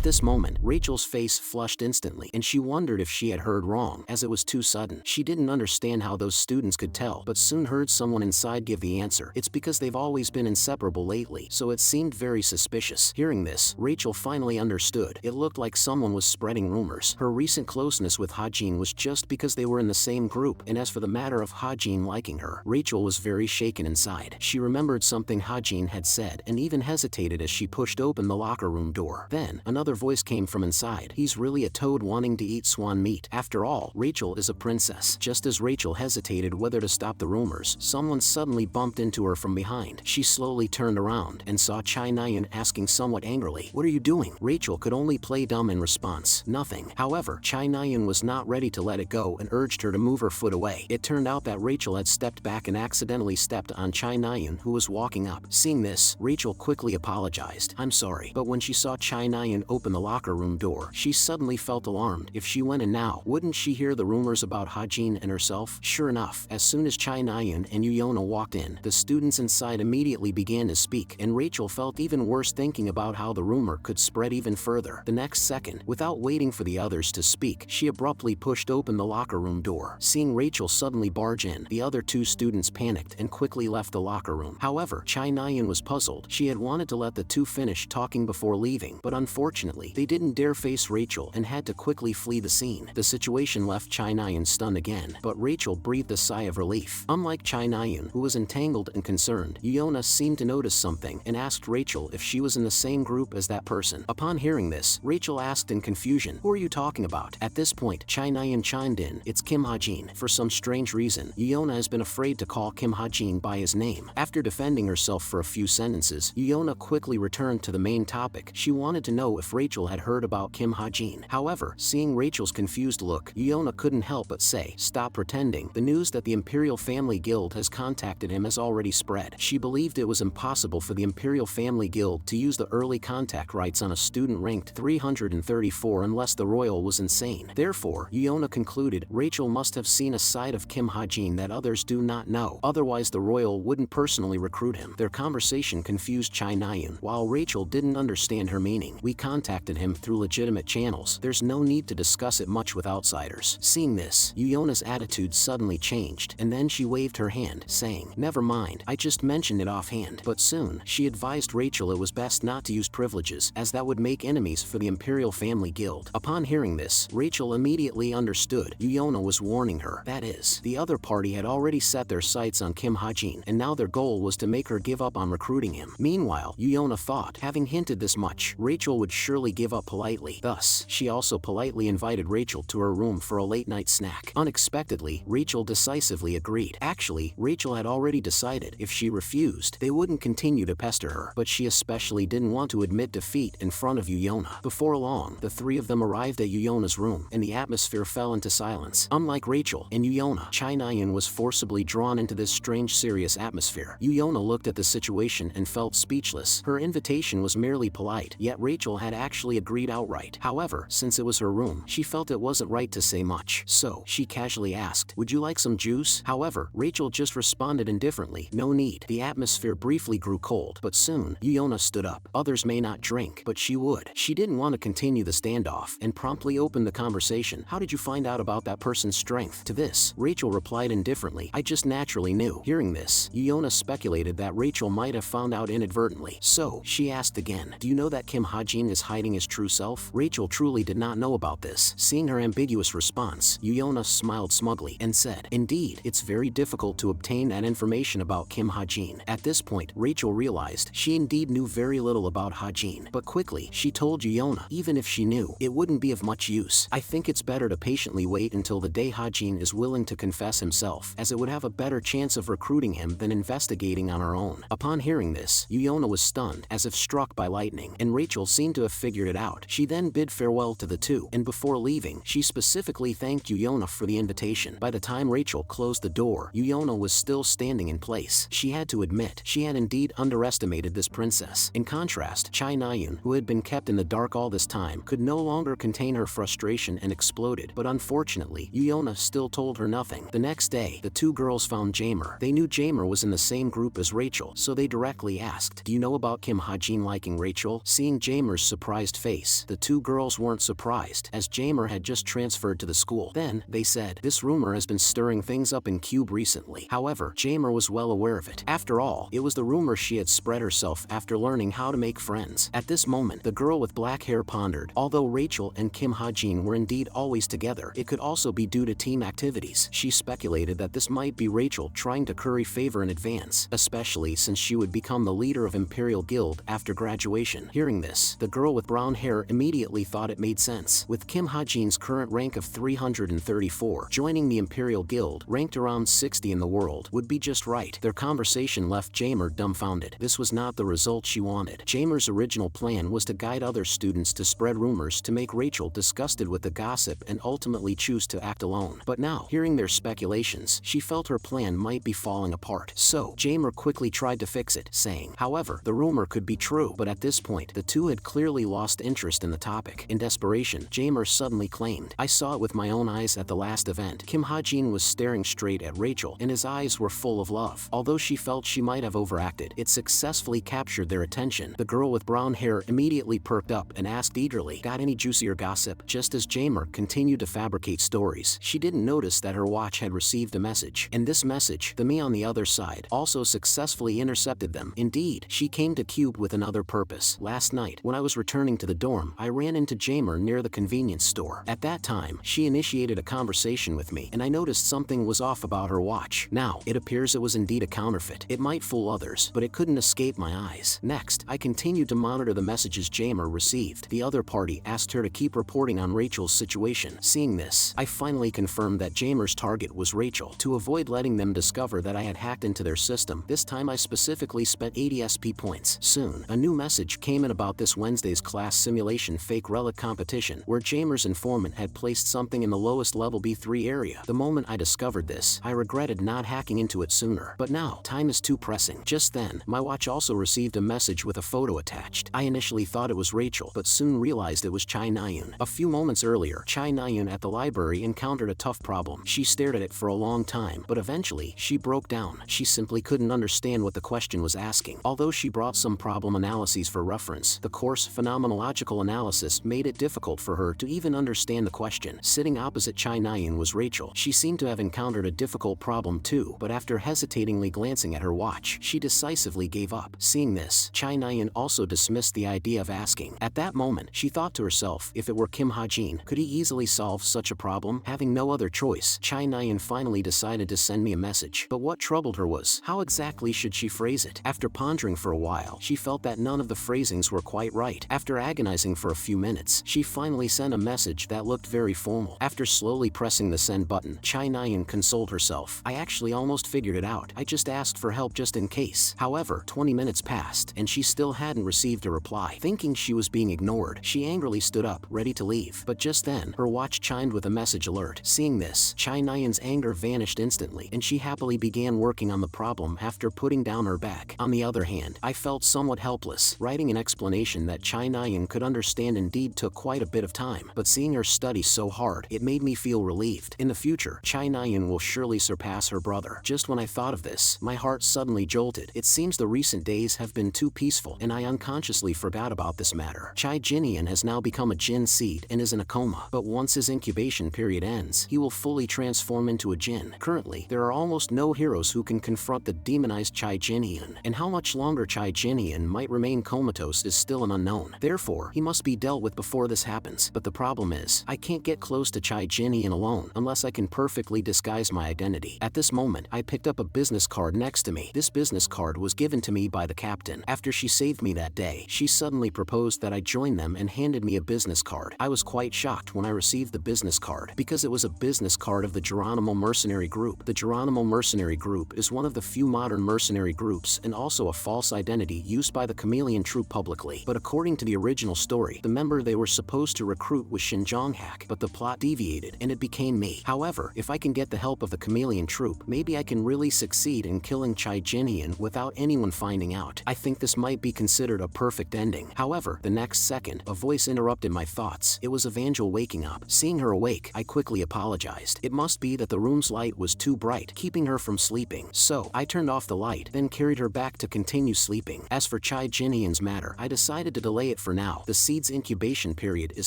this moment, Rachel's face flushed instantly, and she wondered if she had heard wrong, as it was too sudden. She didn't understand how those students could tell, but soon heard someone inside give the answer. It's because they've always been inseparable lately, so it seemed very suspicious. Hearing this, Rachel finally understood. It looked like someone was spreading rumors. Her recent closeness with Hajin was just because they were in the same group, and as for the matter of Hajin liking her, Rachel was very shaken inside. She remembered something Hajin had said, and even hesitated as she pushed open the locker room door. Then, another voice came from inside. He's really a toad wanting to eat swan meat. After all, Rachel is a princess. Just as Rachel hesitated whether to stop the rumors, someone suddenly bumped into her from behind. She slowly turned around and saw Chyan asking somewhat angrily, "What are you doing?" Rachel could only play dumb in response, "Nothing." However, Chyan was not ready to let it go and urged her to move her foot away. It turned out that Rachel had stepped back and accidentally stepped on Chyan, who was walking up. Seeing this, Rachel quickly apologized. "I'm sorry." But when she saw Chyan open the locker room door, she suddenly felt alarmed. If she went in now, wouldn't she hear the rumors about Hajin and herself? Sure enough, as soon as Chyan and Yona walked in, the students inside immediately began to speak, and Rachel felt even worse thinking about how the rumor could spread even further. The next second, without waiting for the others to speak, she abruptly pushed open the locker room door. Seeing Rachel suddenly barge in, the other two students panicked and quickly left the locker room. However, Chyan was puzzled. She had wanted to let the two finish talking before leaving, but unfortunately, they didn't dare face Rachel and had to quickly flee the scene. The situation left Chyan stunned again, but Rachel breathed a sigh of relief. Unlike Chyan, who was entangled and concerned, Yona seemed to notice something and asked Rachel if she was in the same group as that person. Upon hearing this, Rachel asked in confusion, "Who are you talking about?" At this point, Chyan chimed in, "It's Kim Hajin." For some strange reason, Yona has been afraid to call Kim Hajin by his name. After defending herself for a few sentences, Yona quickly returned to the main topic. She wanted to know if Rachel had heard about Kim Hajin. However, seeing Rachel's confused look, Yona couldn't help but say, "Stop pretending. The news that the Imperial Family Guild has contacted him has already spread." She believed it was impossible for the Imperial Family Guild to use the early contact rights on a student ranked 334 unless the royal was insane. Therefore, Yona concluded Rachel must have seen a side of Kim Hajin that others do not know. Otherwise, the royal wouldn't personally recruit him. Their conversation confused Chyan, while Rachel didn't understand her meaning. "We contacted him through legitimate channels. There's no need to discuss it much with outsiders." Seeing this, Yona's attitude suddenly changed, and then she waved her hand, saying, "Never mind, I just mentioned it offhand." But soon, she advised Rachel it was best not to use privileges, as that would make enemies for the Imperial Family Guild. Upon hearing this, Rachel immediately understood Yona was warning her. That is, the other party had already set their sights on Kim Hajin, and now their goal was to make her give up on recruiting him. Meanwhile, Yona thought, having hinted this much, Rachel would surely give up politely. Thus, she also politely invited Rachel to her room for a late-night snack. Unexpectedly, Rachel decisively agreed. Actually, Rachel had already decided if she refused, they wouldn't continue to pester her, but she especially didn't want to admit defeat in front of Yona. Before long, the three of them arrived at Yona's room, and the atmosphere fell into silence. Unlike Rachel and Yona, Chyan was forcibly drawn into this strange, serious atmosphere. Yona looked at the situation and felt speechless. Her invitation was merely polite, yet Rachel had actually agreed outright. However, since it was her room, she felt it wasn't right to say much. So, she casually asked, "Would you like some juice?" However, Rachel just responded indifferently, "No need." The atmosphere briefly grew cold, but soon, Yona stood up. Others may not drink, but she would. She didn't want to continue the standoff, and promptly opened the conversation. "How did you find out about that person's strength?" To this, Rachel replied indifferently, "I just naturally knew." Hearing this, Yona speculated that Rachel might have found out inadvertently. So, she asked again, "Do you know that Kim Hajin is hiding his true self?" Rachel truly did not know about this. Seeing her ambiguous response, Yona smiled smugly and said, "Indeed, it's very difficult to obtain that information about Kim Hajin." At this point, Rachel realized she indeed knew very little about Hajin, but quickly, she told Yona, even if she knew, it wouldn't be of much use. "I think it's better to patiently wait until the day Hajin is willing to confess himself, as it would have a better chance of recruiting him than investigating on our own." Upon hearing this, Yona was stunned, as if struck by lightning, and Rachel seemed to have figured it out. She then bid farewell to the two, and before leaving, she specifically thanked Yona for the invitation. By the time Rachel closed the door, Yona was still standing in place. She had to admit, she had indeed underestimated this princess. In contrast, Chyan, who had been kept in the dark all this time, could no longer contain her frustration and exploded, but unfortunately, Yona still told her nothing. The next day, the two girls found Jamer. They knew Jamer was in the same group as Rachel, so they directly asked, "Do you know about Kim Hajin liking Rachel?" Seeing Jamer's surprise surprised face. The two girls weren't surprised, as Jamer had just transferred to the school. Then, they said, this rumor has been stirring things up in Cube recently. However, Jamer was well aware of it. After all, it was the rumor she had spread herself after learning how to make friends. At this moment, the girl with black hair pondered. Although Rachel and Kim Hajin were indeed always together, it could also be due to team activities. She speculated that this might be Rachel trying to curry favor in advance, especially since she would become the leader of Imperial Guild after graduation. Hearing this, the girl with brown hair immediately thought it made sense. With Kim Hajin's current rank of 334, joining the Imperial Guild, ranked around 60 in the world, would be just right. Their conversation left Jamer dumbfounded. This was not the result she wanted. Jamer's original plan was to guide other students to spread rumors to make Rachel disgusted with the gossip and ultimately choose to act alone. But now, hearing their speculations, she felt her plan might be falling apart. So, Jamer quickly tried to fix it, saying, however, the rumor could be true. But at this point, the two had clearly lost interest in the topic. In desperation, Jamer suddenly claimed, I saw it with my own eyes at the last event. Kim Hajin was staring straight at Rachel, and his eyes were full of love. Although she felt she might have overacted, it successfully captured their attention. The girl with brown hair immediately perked up and asked eagerly, got any juicier gossip? Just as Jamer continued to fabricate stories, she didn't notice that her watch had received a message. And this message, the me on the other side, also successfully intercepted them. Indeed, she came to Cube with another purpose. Last night, when I was returning to the dorm, I ran into Jamer near the convenience store. At that time, she initiated a conversation with me, and I noticed something was off about her watch. Now, it appears it was indeed a counterfeit. It might fool others, but it couldn't escape my eyes. Next, I continued to monitor the messages Jamer received. The other party asked her to keep reporting on Rachel's situation. Seeing this, I finally confirmed that Jamer's target was Rachel. To avoid letting them discover that I had hacked into their system, this time I specifically spent 80 SP points. Soon, a new message came in about this Wednesday's class simulation fake relic competition, where Jamer's informant had placed something in the lowest level B3 area. The moment I discovered this, I regretted not hacking into it sooner. But now, time is too pressing. Just then, my watch also received a message with a photo attached. I initially thought it was Rachel, but soon realized it was Chyan. A few moments earlier, Chyan at the library encountered a tough problem. She stared at it for a long time, but eventually, she broke down. She simply couldn't understand what the question was asking. Although she brought some problem analyses for reference, the coarse phenomenological analysis made it difficult for her to even understand the question. Sitting opposite Chyan was Rachel. She seemed to have encountered a difficult problem too, but after hesitatingly glancing at her watch, she decisively gave up. Seeing this, Chyan also dismissed the idea of asking. At that moment, she thought to herself, if it were Kim Hajin, could he easily solve such a problem? Having no other choice, Chyan finally decided to send me a message. But what troubled her was, how exactly should she phrase it? After pondering for a while, she felt that none of the phrasings were quite right. After agonizing for a few minutes, she finally sent a message that looked very formal. After slowly pressing the send button, Chyan consoled herself. I actually almost figured it out. I just asked for help just in case. However, 20 minutes passed, and she still hadn't received a reply. Thinking she was being ignored, she angrily stood up, ready to leave. But just then, her watch chimed with a message alert. Seeing this, Chyan's anger vanished instantly, and she happily began working on the problem after putting down her bag. On the other hand, I felt somewhat helpless. Writing an explanation that Chyan could understand indeed took quite a bit of time, but seeing her study so hard, it made me feel relieved. In the future, Chyan will surely surpass her brother. Just when I thought of this, my heart suddenly jolted. It seems the recent days have been too peaceful, and I unconsciously forgot about this matter. Chyan has now become a Jin seed and is in a coma, but once his incubation period ends, he will fully transform into a Jin. Currently, there are almost no heroes who can confront the demonized Chyan, and how much longer Chyan might remain comatose is still an unknown. Therefore, he must be dealt with before this happens. But the problem is, I can't get close to Chyan alone unless I can perfectly disguise my identity. At this moment, I picked up a business card next to me. This business card was given to me by the captain. After she saved me that day, she suddenly proposed that I join them and handed me a business card. I was quite shocked when I received the business card, because it was a business card of the Geronimo Mercenary Group. The Geronimo Mercenary Group is one of the few modern mercenary groups and also a false identity used by the Chameleon Troop publicly. But according to the original story, the member they were supposed to recruit was Shinjonghak, but the plot deviated and it became me. However, if I can get the help of the Chameleon Troop, maybe I can really succeed in killing Chyan without anyone finding out. I think this might be considered a perfect ending. However, the next second, a voice interrupted my thoughts. It was Evangel waking up. Seeing her awake, I quickly apologized. It must be that the room's light was too bright, keeping her from sleeping. So, I turned off the light, then carried her back to continue sleeping. As for Chyan's matter, I decided to delay it for now. The seed's incubation period is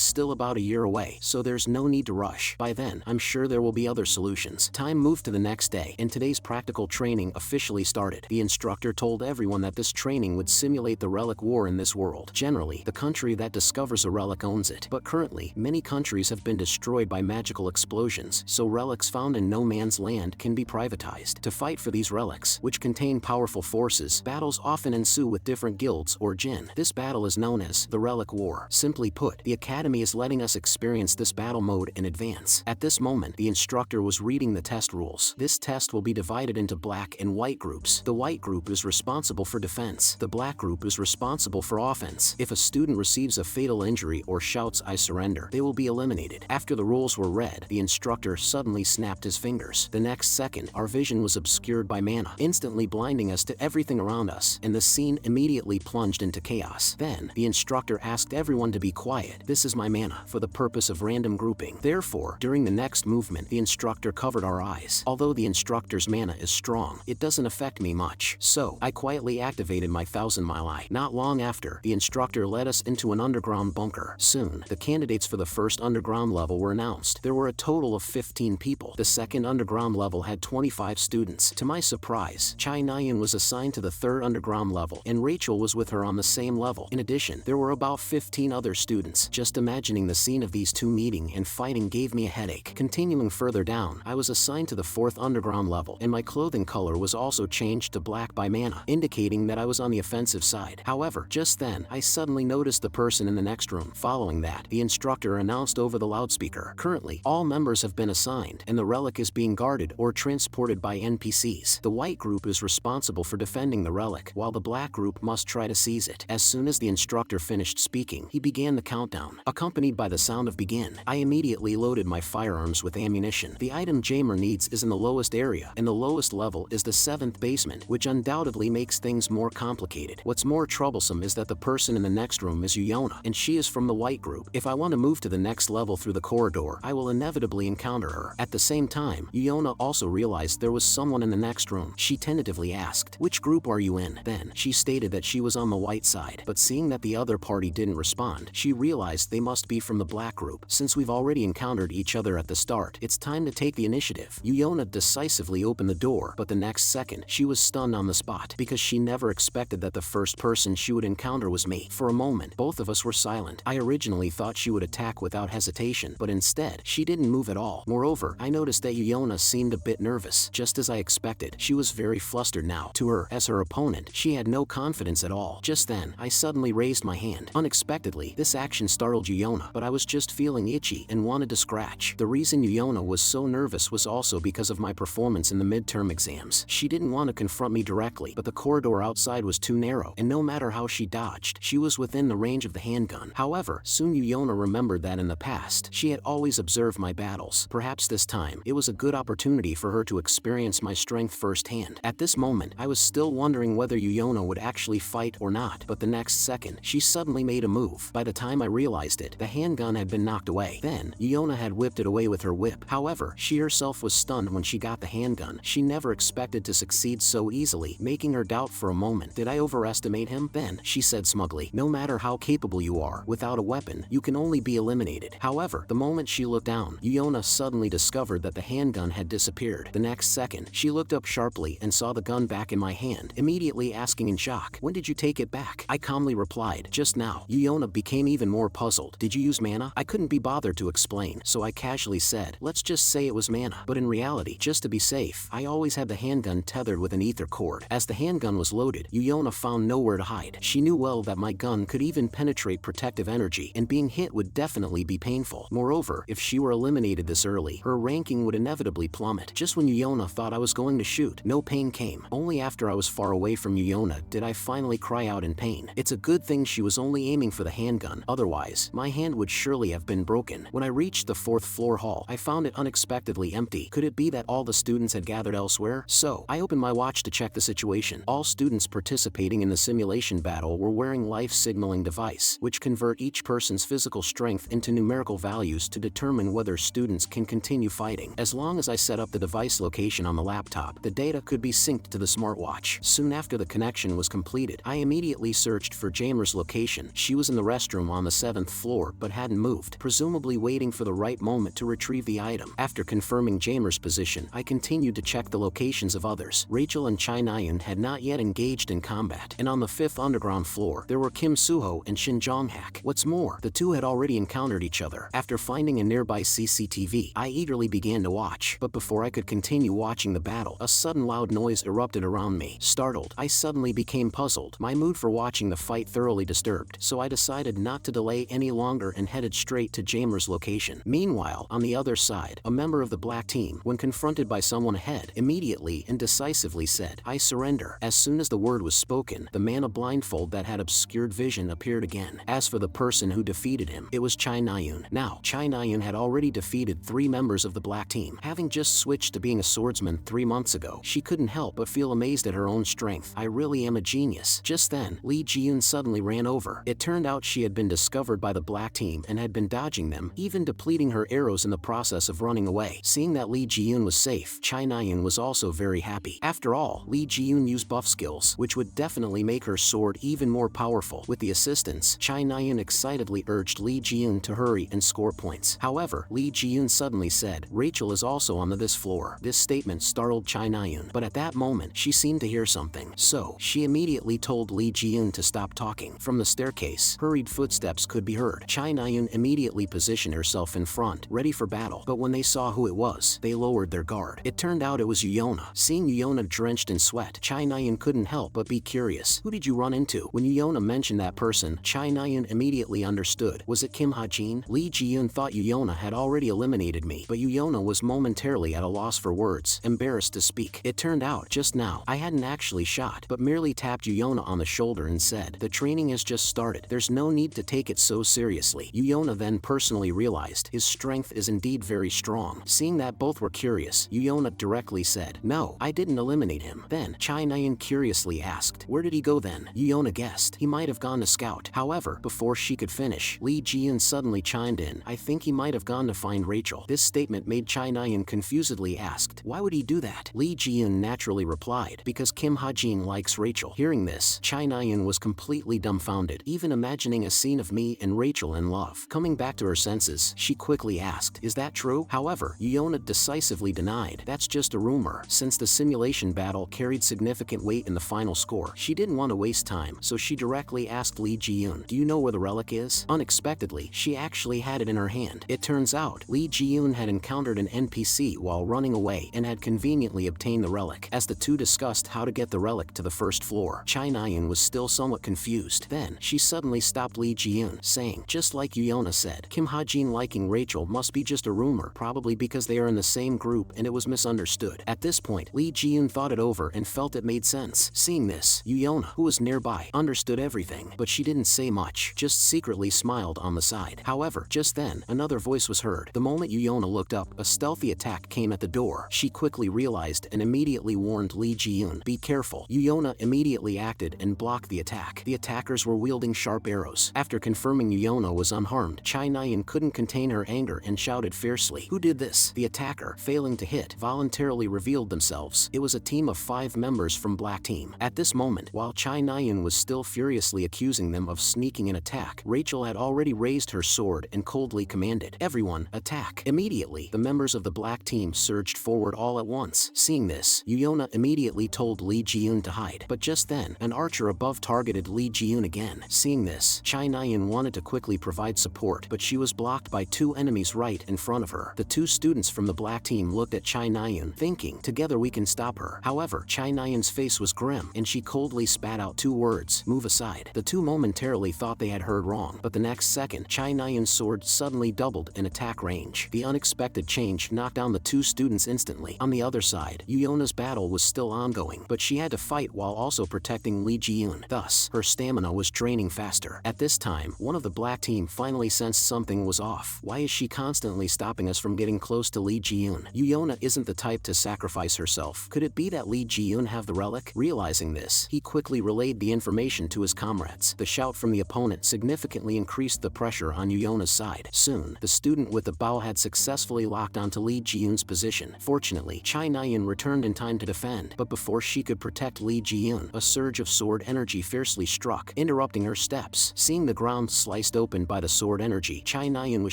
still about a year away, so there's no need to rush. By then, I'm sure there will be other solutions. Time moved to the next day, and today's practical training officially started. The instructor told everyone that this training would simulate the relic war in this world. Generally, the country that discovers a relic owns it, but currently, many countries have been destroyed by magical explosions, so relics found in no man's land can be privatized. To fight for these relics, which contain powerful forces, battles often ensue with different guilds or jin. This battle is known as the Relic War. Simply put, the Academy is letting us experience this battle mode in advance. At this moment, the instructor was reading the test rules. This test will be divided into black and white groups. The white group is responsible for defense. The black group is responsible for offense. If a student receives a fatal injury or shouts "I surrender," they will be eliminated. After the rules were read, the instructor suddenly snapped his fingers. The next second, our vision was obscured by mana, instantly blinding us to everything around us, and the scene immediately plunged into chaos. Then, the instructor asked everyone to be quiet. This is my mana, for the purpose of random grouping. Therefore, during the next movement, the instructor covered our eyes. Although the instructor's mana is strong, it doesn't affect me much. So, I quietly activated my 1,000-mile eye. Not long after, the instructor led us into an underground bunker. Soon, the candidates for the first underground level were announced. There were a total of 15 people. The second underground level had 25 students. To my surprise, Chyan was assigned to the third underground level, and Rachel was with her on the same level. In addition, there were about 15 other students. Just imagining the scene of these two meeting and fighting gave me a headache. Continuing further down, I was assigned to the fourth underground level, and my clothing color was also changed to black by mana, indicating that I was on the offensive side. However, just then, I suddenly noticed the person in the next room. Following that, the instructor announced over the loudspeaker, "Currently, all members have been assigned, and the relic is being guarded or transported by NPCs. The white group is responsible for defending the relic, while the black group must try to seize it." As soon as the instructor finished speaking, he began the countdown. Accompanied by the sound of "begin," I immediately loaded my firearms with ammunition. The item Jamer needs is in the lowest area, and the lowest level is the 7th basement, which undoubtedly makes things more complicated. What's more troublesome is that the person in the next room is Yona, and she is from the white group. If I want to move to the next level through the corridor, I will inevitably encounter her. At the same time, Yona also realized there was someone in the next room. She tentatively asked, "Which group are you in?" Then, she stated that she was on the white side, but seeing that the other party didn't respond, she realized they must be from the black group. Since we've already encountered each other at the start, it's time to take the initiative. Yona decisively opened the door, but the next second, she was stunned on the spot, because she never expected that the first person she would encounter was me. For a moment, both of us were silent. I originally thought she would attack without hesitation, but instead, she didn't move at all. Moreover, I noticed that Yona seemed a bit nervous. Just as I expected, she was very flustered now. To her, as her opponent, she had no confidence at all. Just then, I suddenly raised my hand. Unexpectedly, this action startled Yona, but I was just feeling itchy and wanted to scratch. The reason Yona was so nervous was also because of my performance in the midterm exams. She didn't want to confront me directly, but the corridor outside was too narrow, and no matter how she dodged, she was within the range of the handgun. However, soon Yona remembered that in the past, she had always observed my battles. Perhaps this time, it was a good opportunity for her to experience my strength firsthand. At this moment, I was still wondering whether Yona would actually fight or not, but the next second, she suddenly made a move. By the time I realized it, the handgun had been knocked away. Then, Yona had whipped it away with her whip. However, she herself was stunned when she got the handgun. She never expected to succeed so easily, making her doubt for a moment. Did I overestimate him? Then, she said smugly, "No matter how capable you are, without a weapon, you can only be eliminated." However, the moment she looked down, Yona suddenly discovered that the handgun had disappeared. The next second, she looked up sharply and saw the gun back in my hand, immediately asking in shock, "When did you take it back?" I calmly replied, "Just now." Yona became even more puzzled. "Did you use mana?" I couldn't be bothered to explain, so I casually said, "Let's just say it was mana." But in reality, just to be safe, I always had the handgun tethered with an ether cord. As the handgun was loaded, Yona found nowhere to hide. She knew well that my gun could even penetrate protective energy, and being hit would definitely be painful. Moreover, if she were eliminated this early, her ranking would inevitably plummet. Just when Yona thought I was going to shoot, no pain came. Only after I was far away from Yona did I finally cry out in pain. It's a good thing she was only aiming for the handgun, otherwise, my hand would surely have been broken. When I reached the 4th floor hall, I found it unexpectedly empty. Could it be that all the students had gathered elsewhere? So, I opened my watch to check the situation. All students participating in the simulation battle were wearing life signaling device, which convert each person's physical strength into numerical values to determine whether students can continue fighting. As long as I set up the device location on the laptop, the data could be synced to the smartwatch. Soon after the connection was completed, I immediately searched for Jamer's location location. She was in the restroom on the 7th floor but hadn't moved, presumably waiting for the right moment to retrieve the item. After confirming Jamer's position, I continued to check the locations of others. Rachel and Chyan had not yet engaged in combat, and on the 5th underground floor, there were Kim Suho and Shin Jonghak. What's more, the two had already encountered each other. After finding a nearby CCTV, I eagerly began to watch, but before I could continue watching the battle, a sudden loud noise erupted around me. Startled, I suddenly became puzzled, my mood for watching the fight thoroughly disturbed, so I decided not to delay any longer and headed straight to Jamer's location. Meanwhile, on the other side, a member of the black team, when confronted by someone ahead, immediately and decisively said, "I surrender." As soon as the word was spoken, the man of blindfold that had obscured vision appeared again. As for the person who defeated him, it was Chyan. Now, Chyan had already defeated 3 members of the black team. Having just switched to being a swordsman 3 months ago, she couldn't help but feel amazed at her own strength. I really am a genius. Just then, Lee Ji-yoon suddenly ran over. It turned out she had been discovered by the black team and had been dodging them, even depleting her arrows in the process of running away. Seeing that Lee Ji-yoon was safe, Chyan was also very happy. After all, Lee Ji-yoon used buff skills, which would definitely make her sword even more powerful. With the assistance, Chyan excitedly urged Lee Ji-yoon to hurry and score points. However, Lee Ji-yoon suddenly said, "Rachel is also on this floor." This statement startled Chyan, but at that moment, she seemed to hear something. So, she immediately told Lee Ji-yoon to stop talking. From the staircase, hurried footsteps could be heard. Chyan immediately positioned herself in front, ready for battle, but when they saw who it was, they lowered their guard. It turned out it was Yona. Seeing Yona drenched in sweat, Chyan couldn't help but be curious. "Who did you run into?" When Yona mentioned that person, Chyan immediately understood. Was it Kim Hajin? Lee Ji-yoon thought Yona had already eliminated me, but Yona was momentarily at a loss for words, embarrassed to speak. It turned out, just now, I hadn't actually shot, but merely tapped Yona on the shoulder and said, "The training has just started. There's no need to take it so seriously." Yona then personally realized his strength is indeed very strong. Seeing that both were curious, Yona directly said, "No, I didn't eliminate him." Then, Chyan curiously asked, "Where did he go then?" Yona guessed he might have gone to scout. However, before she could finish, Lee Ji-yoon suddenly chimed in, "I think he might have gone to find Rachel." This statement made Chyan confusedly asked, "Why would he do that?" Lee Ji-yoon naturally replied, "Because Kim Hajin likes Rachel." Hearing this, Chyan was completely dumbfounded, even imagining a scene of me and Rachel in love. Coming back to her senses, she quickly asked, "Is that true?" However, Yona decisively denied, "That's just a rumor." Since the simulation battle carried significant weight in the final score, she didn't want to waste time, so she directly asked Lee Ji-yoon, "Do you know where the relic is?" Unexpectedly, she actually had it in her hand. It turns out, Lee Ji-yoon had encountered an NPC while running away and had conveniently obtained the relic. As the two discussed how to get the relic to the first floor, Chyan was still somewhat confused. Then, she suddenly stopped Lee Ji-yoon, saying, "Just like Yona said, Kim Hajin liking Rachel must be just a rumor, probably because they are in the same group and it was misunderstood." At this point, Lee Ji-yoon thought it over and felt it made sense. Seeing this, Yona, who was nearby, understood everything, but she didn't say much, just secretly smiled on the side. However, just then, another voice was heard. The moment Yona looked up, a stealthy attack came at the door. She quickly realized and immediately warned Lee Ji-yoon, "Be careful." Yona immediately acted and blocked the attack. The attackers were wielding sharp arrows. After confirming Yona was unharmed, Chyan couldn't contain her anger and shouted fiercely, "Who did this?" The attacker, failing to hit, voluntarily revealed themselves. It was a team of 5 members from Black Team. At this moment, while Chyan was still furiously accusing them of sneaking an attack, Rachel had already raised her sword and coldly commanded, "Everyone, attack." Immediately, the members of the Black Team surged forward all at once. Seeing this, Yona immediately told Lee Ji-yoon to hide, but just then, an archer above targeted Lee Ji-yoon again. Seeing this, Chyan wanted to quickly provide support, but she was blocked by 2 enemies right in front of her. The 2 students from the Black Team looked at Chyan, thinking, "Together we can stop her." However, Chyan's face was grim, and she coldly spat out 2 words, "Move aside." The 2 momentarily thought they had heard wrong, but the next second, Chyan's sword suddenly doubled in attack range. The unexpected change knocked down the 2 students instantly. On the other side, Yona's battle was still ongoing, but she had to fight while also protecting Lee Ji-yoon. Thus, her stamina was draining faster. At this time, one of the Black Team finally sensed something was off. "Why is she constantly stopping us from getting close to Lee Ji-yoon? Yona isn't the type to sacrifice herself. Could it be that Lee Ji-yoon have the relic?" Realizing this, he quickly relayed the information to his comrades. The shout from the opponent significantly increased the pressure on Yona's side. Soon, the student with the bow had successfully locked onto Lee Ji-yoon's position. Fortunately, Chyan returned in time to defend, but before she could protect Lee Ji-yoon, a surge of sword energy fiercely struck, interrupting interrupting her steps. Seeing the ground sliced open by the sword energy, Chyan was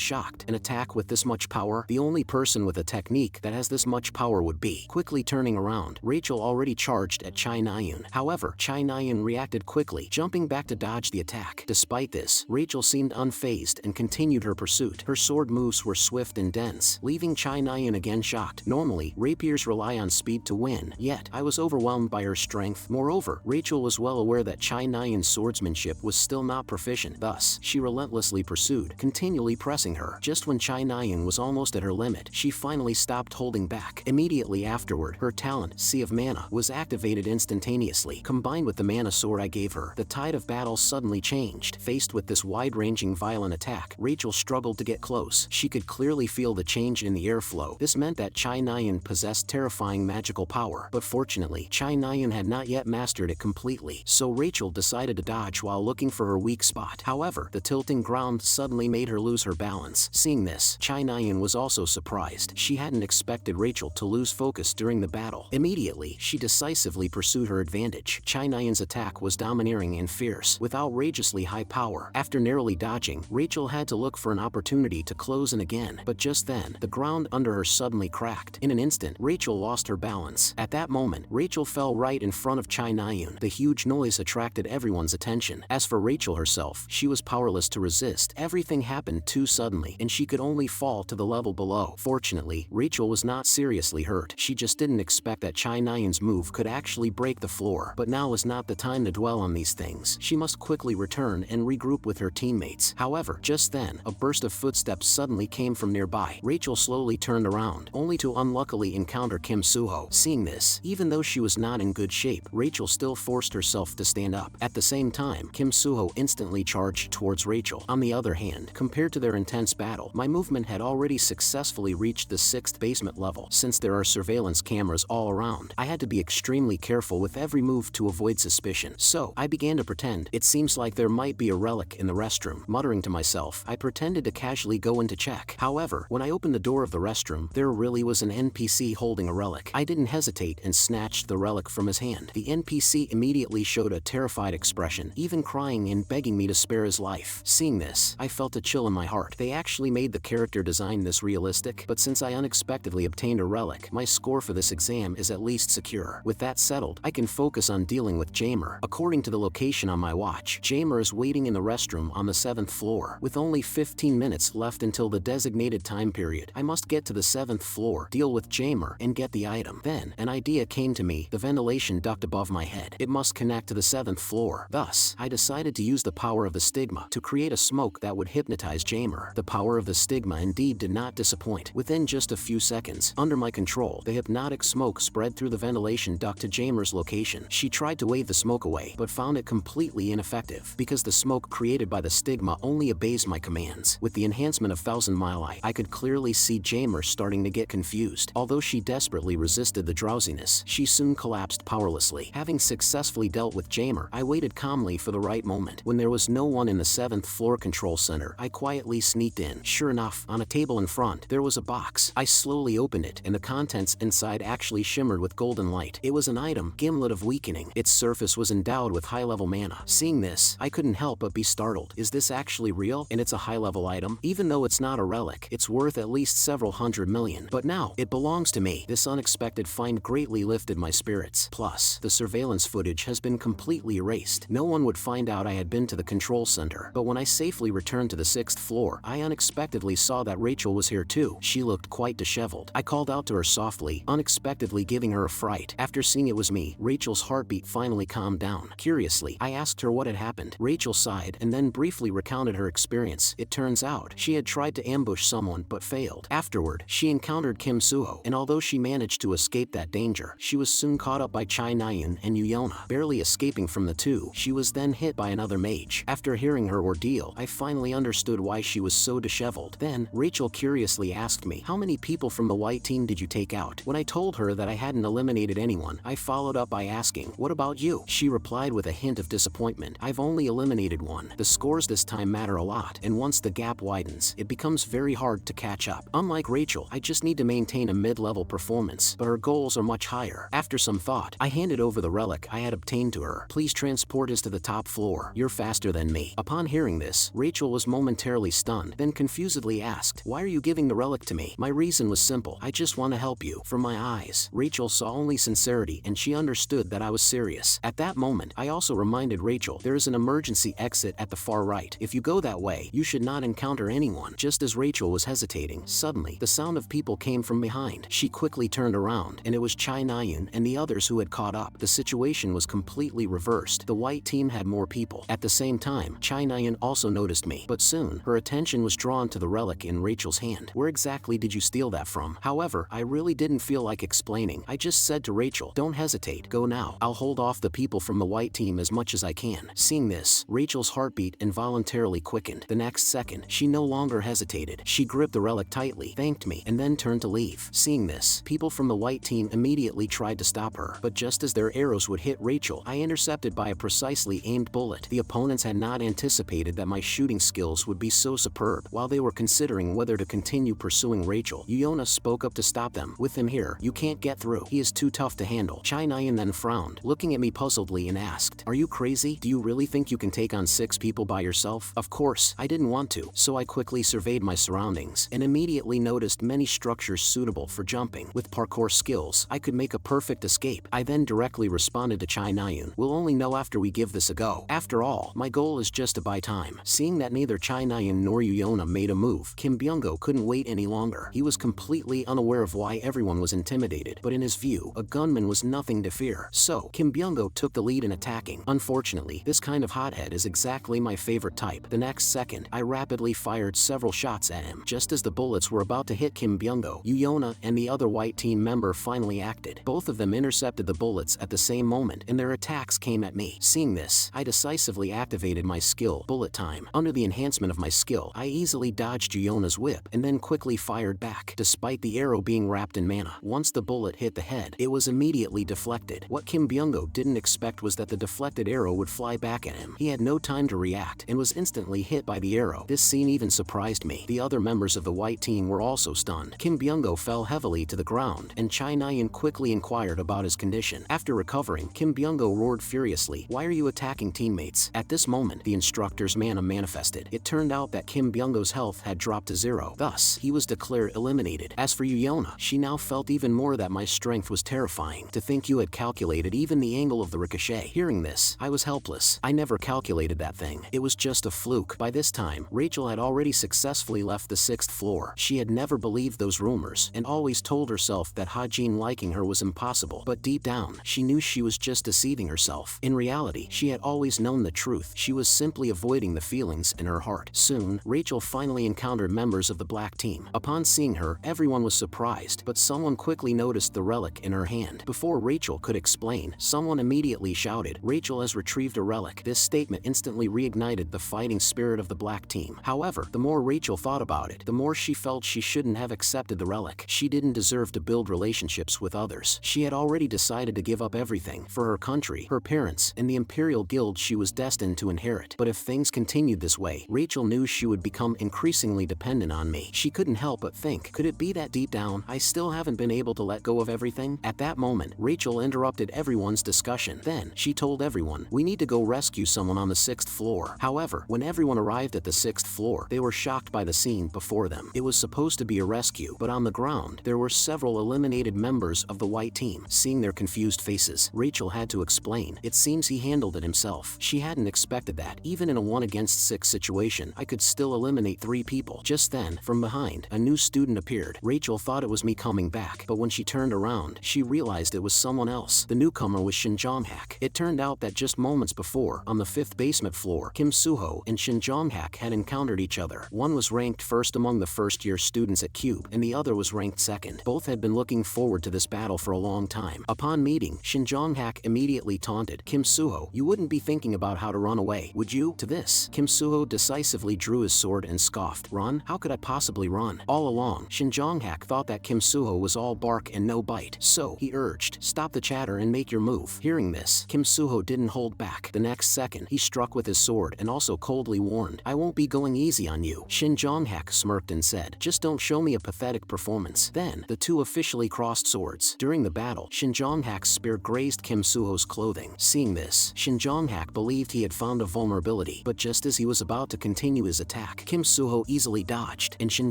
shocked. An attack with this much power? The only person with a technique that has this much power would be. Quickly turning around, Rachel already charged at Chyan. However, Chyan reacted quickly, jumping back to dodge the attack. Despite this, Rachel seemed unfazed and continued her pursuit. Her sword moves were swift and dense, leaving Chyan again shocked. Normally, rapiers rely on speed to win, yet I was overwhelmed by her strength. Moreover, Rachel was well aware that Chyan's swordsmanship was still not proficient. Thus, she relentlessly pursued, continually pressing her. Just when Chyan was almost at her limit, she finally stopped holding back. Immediately afterward, her talent, Sea of Mana, was activated instantaneously. Combined with the mana sword I gave her, the tide of battle suddenly changed. Faced with this wide-ranging violent attack, Rachel struggled to get close. She could clearly feel the change in the airflow. This meant that Chyan possessed terrifying magical power, but fortunately, Chyan had not yet mastered it completely, so Rachel decided to dodge while looking for her weak spot. However, the tilting ground suddenly made her lose her balance. Seeing this, Chyan was also surprised. She hadn't expected Rachel to lose focus during the battle. Immediately, she decisively pursued her advantage. Chyan's attack was domineering and fierce, with outrageously high power. After narrowly dodging, Rachel had to look for an opportunity to close in again, but just then, the ground under her suddenly cracked. In an instant, Rachel lost her balance. At that moment, Rachel fell right in front of Chyan. The huge noise attracted everyone's attention. As for Rachel herself, she was powerless to resist. Everything happened too suddenly, and she could only fall to the level below. Fortunately, Rachel was not seriously hurt. She just didn't expect that Chyan's move could actually break the floor. But now is not the time to dwell on these things. She must quickly return and regroup with her teammates. However, just then, a burst of footsteps suddenly came from nearby. Rachel slowly turned around, only to unluckily encounter Kim Suho. Seeing this, even though she was not in good shape, Rachel still forced herself to stand up. At the same time, Kim Suho instantly charged towards Rachel. On the other hand, compared to their intense battle, my movement had already successfully reached the 6th basement level. Since there are surveillance cameras all around, I had to be extremely careful with every move to avoid suspicion. So, I began to pretend. It seems like there might be a relic in the restroom. Muttering to myself, I pretended to casually go in to check. However, when I opened the door of the restroom, there really was an NPC holding a relic. I didn't hesitate and snatched the relic from his hand. The NPC immediately showed a terrified expression, even crying and begging me to spare his life. Seeing this, I felt a chill in my heart. They actually made the character design this realistic, but since I unexpectedly obtained a relic, my score for this exam is at least secure. With that settled, I can focus on dealing with Jamer. According to the location on my watch, Jamer is waiting in the restroom on the 7th floor. With only 15 minutes left until the designated time period, I must get to the 7th floor, deal with Jamer, and get the item. Then, an idea came to me. The ventilation duct above my head. It must connect to the 7th floor. Thus, I decided to use the power of the stigma to create a smoke that would hypnotize Jamer. The power of the stigma indeed did not disappoint. Within just a few seconds, under my control, the hypnotic smoke spread through the ventilation duct to Jamer's location. She tried to wave the smoke away, but found it completely ineffective, because the smoke created by the stigma only obeys my commands. With the enhancement of Thousand Mile Eye, I could clearly see Jamer starting to get confused. Although she desperately resisted the drowsiness, she soon collapsed powerlessly. Having successfully dealt with Jamer, I waited calmly for the right moment. When there was no one in the 7th floor control center, I quietly sneaked in. Sure enough, on a table in front, there was a box. I slowly opened it, and the contents inside actually shimmered with golden light. It was an item, Gimlet of Weakening. Its surface was endowed with high-level mana. Seeing this, I couldn't help but be startled. Is this actually real? And it's a high-level item? Even though it's not a relic, it's worth at least several hundred million. But now, it belongs to me. This unexpected find greatly lifted my spirits. Plus, the surveillance footage has been completely erased. No one would find out I had been to the control center. But when I safely returned to the 6th floor, I unexpectedly saw that Rachel was here too. She looked quite disheveled. I called out to her softly, unexpectedly giving her a fright. After seeing it was me, Rachel's heartbeat finally calmed down. Curiously, I asked her what had happened. Rachel sighed and then briefly recounted her experience. It turns out, she had tried to ambush someone but failed. Afterward, she encountered Kim Suho, and although she managed to escape that danger, she was soon caught up by Chyan and Yona. Barely escaping from the two, she was then hit by another mage. After hearing her ordeal, I finally understood why she was so disheveled. Then, Rachel curiously asked me, "How many people from the white team did you take out?" When I told her that I hadn't eliminated anyone, I followed up by asking, "What about you?" She replied with a hint of disappointment, "I've only eliminated one. The scores this time matter a lot, and once the gap widens, it becomes very hard to catch up. Unlike Rachel, I just need to maintain a mid-level performance, but her goals are much higher." After some thought, I handed over the relic I had obtained to her. "Please transport us to the top top floor. You're faster than me. Upon hearing this, Rachel was momentarily stunned, then confusedly asked, why are you giving the relic to me? My reason was simple. I just want to help you. From my eyes, Rachel saw only sincerity, and she understood that I was serious. At that moment, I also reminded Rachel, there is an emergency exit at the far right. If you go that way, you should not encounter anyone. Just as Rachel was hesitating, suddenly, the sound of people came from behind. She quickly turned around, and it was Chyan and the others who had caught up. The situation was completely reversed. The white team had more people. At the same time, Chyan also noticed me, but soon, her attention was drawn to the relic in Rachel's hand. Where exactly did you steal that from? However, I really didn't feel like explaining. I just said to Rachel, don't hesitate, go now. I'll hold off the people from the white team as much as I can. Seeing this, Rachel's heartbeat involuntarily quickened. The next second, she no longer hesitated. She gripped the relic tightly, thanked me, and then turned to leave. Seeing this, people from the white team immediately tried to stop her, but just as their arrows would hit Rachel, I intercepted by a precisely aimed bullet. The opponents had not anticipated that my shooting skills would be so superb. While they were considering whether to continue pursuing Rachel, Yona spoke up to stop them. With him here, you can't get through. He is too tough to handle. Chyan then frowned, looking at me puzzledly and asked, are you crazy? Do you really think you can take on 6 people by yourself? Of course, I didn't want to, so I quickly surveyed my surroundings and immediately noticed many structures suitable for jumping. With parkour skills, I could make a perfect escape. I then directly responded to Chyan, we'll only know after we give this a go. After all, my goal is just to buy time. Seeing that neither Chyan nor Yona made a move, Kim Byung-go couldn't wait any longer. He was completely unaware of why everyone was intimidated, but in his view, a gunman was nothing to fear. So, Kim Byung-go took the lead in attacking. Unfortunately, this kind of hothead is exactly my favorite type. The next second, I rapidly fired several shots at him. Just as the bullets were about to hit Kim Byung-go, Yona and the other white team member finally acted. Both of them intercepted the bullets at the same moment, and their attacks came at me. Seeing this, I decisively activated my skill, bullet time. Under the enhancement of my skill, I easily dodged Yona's whip, and then quickly fired back, despite the arrow being wrapped in mana. Once the bullet hit the head, it was immediately deflected. What Kim Byung-go didn't expect was that the deflected arrow would fly back at him. He had no time to react, and was instantly hit by the arrow. This scene even surprised me. The other members of the white team were also stunned. Kim Byung-go fell heavily to the ground, and Chyan quickly inquired about his condition. After recovering, Kim Byung-go roared furiously, why are you attacking teammates? At this moment, the instructor's mana manifested. It turned out that Kim Byung-go's health had dropped to 0. Thus, he was declared eliminated. As for Yona, she now felt even more that my strength was terrifying. To think you had calculated even the angle of the ricochet. Hearing this, I was helpless. I never calculated that thing. It was just a fluke. By this time, Rachel had already successfully left the 6th floor. She had never believed those rumors, and always told herself that Hajin liking her was impossible. But deep down, she knew she was just deceiving herself. In reality, she had always known the truth. She was simply avoiding the feelings in her heart. Soon, Rachel finally encountered members of the black team. Upon seeing her, everyone was surprised, but someone quickly noticed the relic in her hand. Before Rachel could explain, someone immediately shouted, Rachel has retrieved a relic. This statement instantly reignited the fighting spirit of the black team. However, the more Rachel thought about it, the more she felt she shouldn't have accepted the relic. She didn't deserve to build relationships with others. She had already decided to give up everything for her country, her parents, and the Imperial Guild she was destined to inherit. But if things continued this way, Rachel knew she would become increasingly dependent on me. She couldn't help but think, could it be that deep down, I still haven't been able to let go of everything? At that moment, Rachel interrupted everyone's discussion. Then, she told everyone, we need to go rescue someone on the 6th floor. However, when everyone arrived at the 6th floor, they were shocked by the scene before them. It was supposed to be a rescue, but on the ground, there were several eliminated members of the white team. Seeing their confused faces, Rachel had to explain, it seems he handled it himself. She hadn't expected that. Even in a 1-against-6 situation, I could still eliminate 3 people. Just then, from behind, a new student appeared. Rachel thought it was me coming back, but when she turned around, she realized it was someone else. The newcomer was Shin Jong-hak. It turned out that just moments before, on the 5th basement floor, Kim Suho and Shin Jong-hak had encountered each other. One was ranked first among the first-year students at Cube, and the other was ranked second. Both had been looking forward to this battle for a long time. Upon meeting, Shin Jong-hak immediately taunted, Kim Suho, you wouldn't be thinking about how to run away, would you? To this, Kim Suho decisively drew his sword and scoffed, run? How could I possibly run? All along, Shin Jong-hak thought that Kim Suho was all bark and no bite. So, he urged, stop the chatter and make your move. Hearing this, Kim Suho didn't hold back. The next second, he struck with his sword and also coldly warned, I won't be going easy on you. Shin Jong-hak smirked and said, just don't show me a pathetic performance. Then, the two officially crossed swords. During the battle, Shin Jong-hak's spear grazed Kim Suho's clothing. Seeing this, Shin Jong-hak Jong-hak believed he had found a vulnerability, but just as he was about to continue his attack, Kim Soo-ho easily dodged, and Shin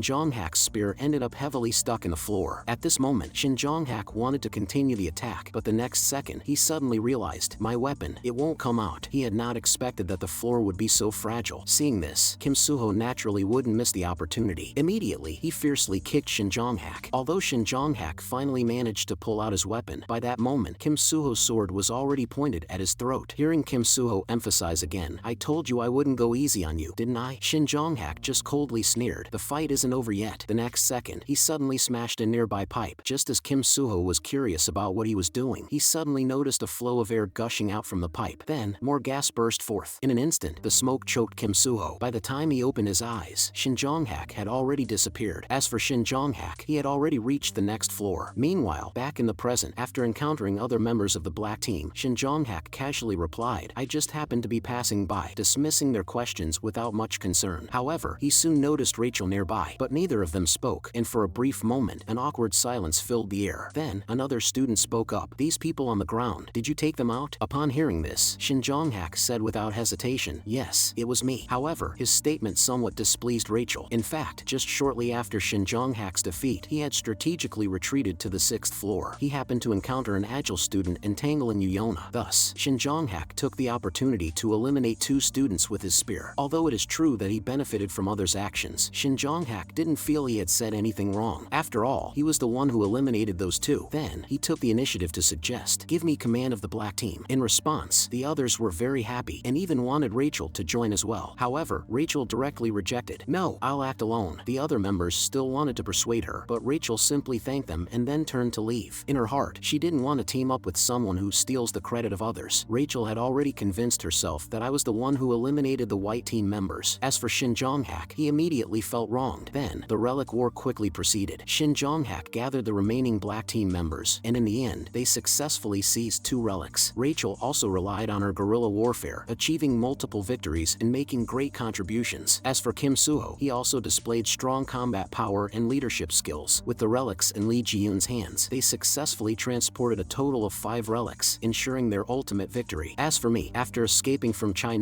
Jong-hak's spear ended up heavily stuck in the floor. At this moment, Shin Jong-hak wanted to continue the attack, but the next second, he suddenly realized, my weapon, it won't come out. He had not expected that the floor would be so fragile. Seeing this, Kim Soo-ho naturally wouldn't miss the opportunity. Immediately, he fiercely kicked Shin Jong-hak. Although Shin Jong-hak finally managed to pull out his weapon, by that moment, Kim Soo-ho's sword was already pointed at his throat. Hearing Kim Soo-ho emphasize again, I told you I wouldn't go easy on you, didn't I? Shin Jong-hak just coldly sneered. The fight isn't over yet. The next second, he suddenly smashed a nearby pipe. Just as Kim Soo-ho was curious about what he was doing, he suddenly noticed a flow of air gushing out from the pipe. Then, more gas burst forth. In an instant, the smoke choked Kim Soo-ho. By the time he opened his eyes, Shin Jong-hak had already disappeared. As for Shin Jong-hak, he had already reached the next floor. Meanwhile, back in the present, after encountering other members of the black team, Shin Jong-hak casually replied, I just happened to be passing by, dismissing their questions without much concern. However, he soon noticed Rachel nearby, but neither of them spoke, and for a brief moment, an awkward silence filled the air. Then, another student spoke up, these people on the ground, did you take them out? Upon hearing this, Shin Jong-hak said without hesitation, yes, it was me. However, his statement somewhat displeased Rachel. In fact, just shortly after Shin Jong-hak's defeat, he had strategically retreated to the 6th floor. He happened to encounter an agile student entangling Yona. Thus, Shin Jong-hak took the opportunity to eliminate 2 students with his spear. Although it is true that he benefited from others' actions, Shin Jong-hak didn't feel he had said anything wrong. After all, he was the one who eliminated those 2. Then, he took the initiative to suggest, give me command of the black team. In response, the others were very happy and even wanted Rachel to join as well. However, Rachel directly rejected. No, I'll act alone. The other members still wanted to persuade her, but Rachel simply thanked them and then turned to leave. In her heart, she didn't want to team up with someone who steals the credit of others. Rachel had already convinced herself that I was the one who eliminated the white team members. As for Shin Jong-hak, he immediately felt wronged. Then, the Relic War quickly proceeded. Shin Jong-hak gathered the remaining black team members, and in the end, they successfully seized 2 relics. Rachel also relied on her guerrilla warfare, achieving multiple victories and making great contributions. As for Kim Soo-ho, he also displayed strong combat power and leadership skills. With the relics in Lee Ji-yoon's hands, they successfully transported a total of 5 relics, ensuring their ultimate victory. As for me, after escaping from Chyan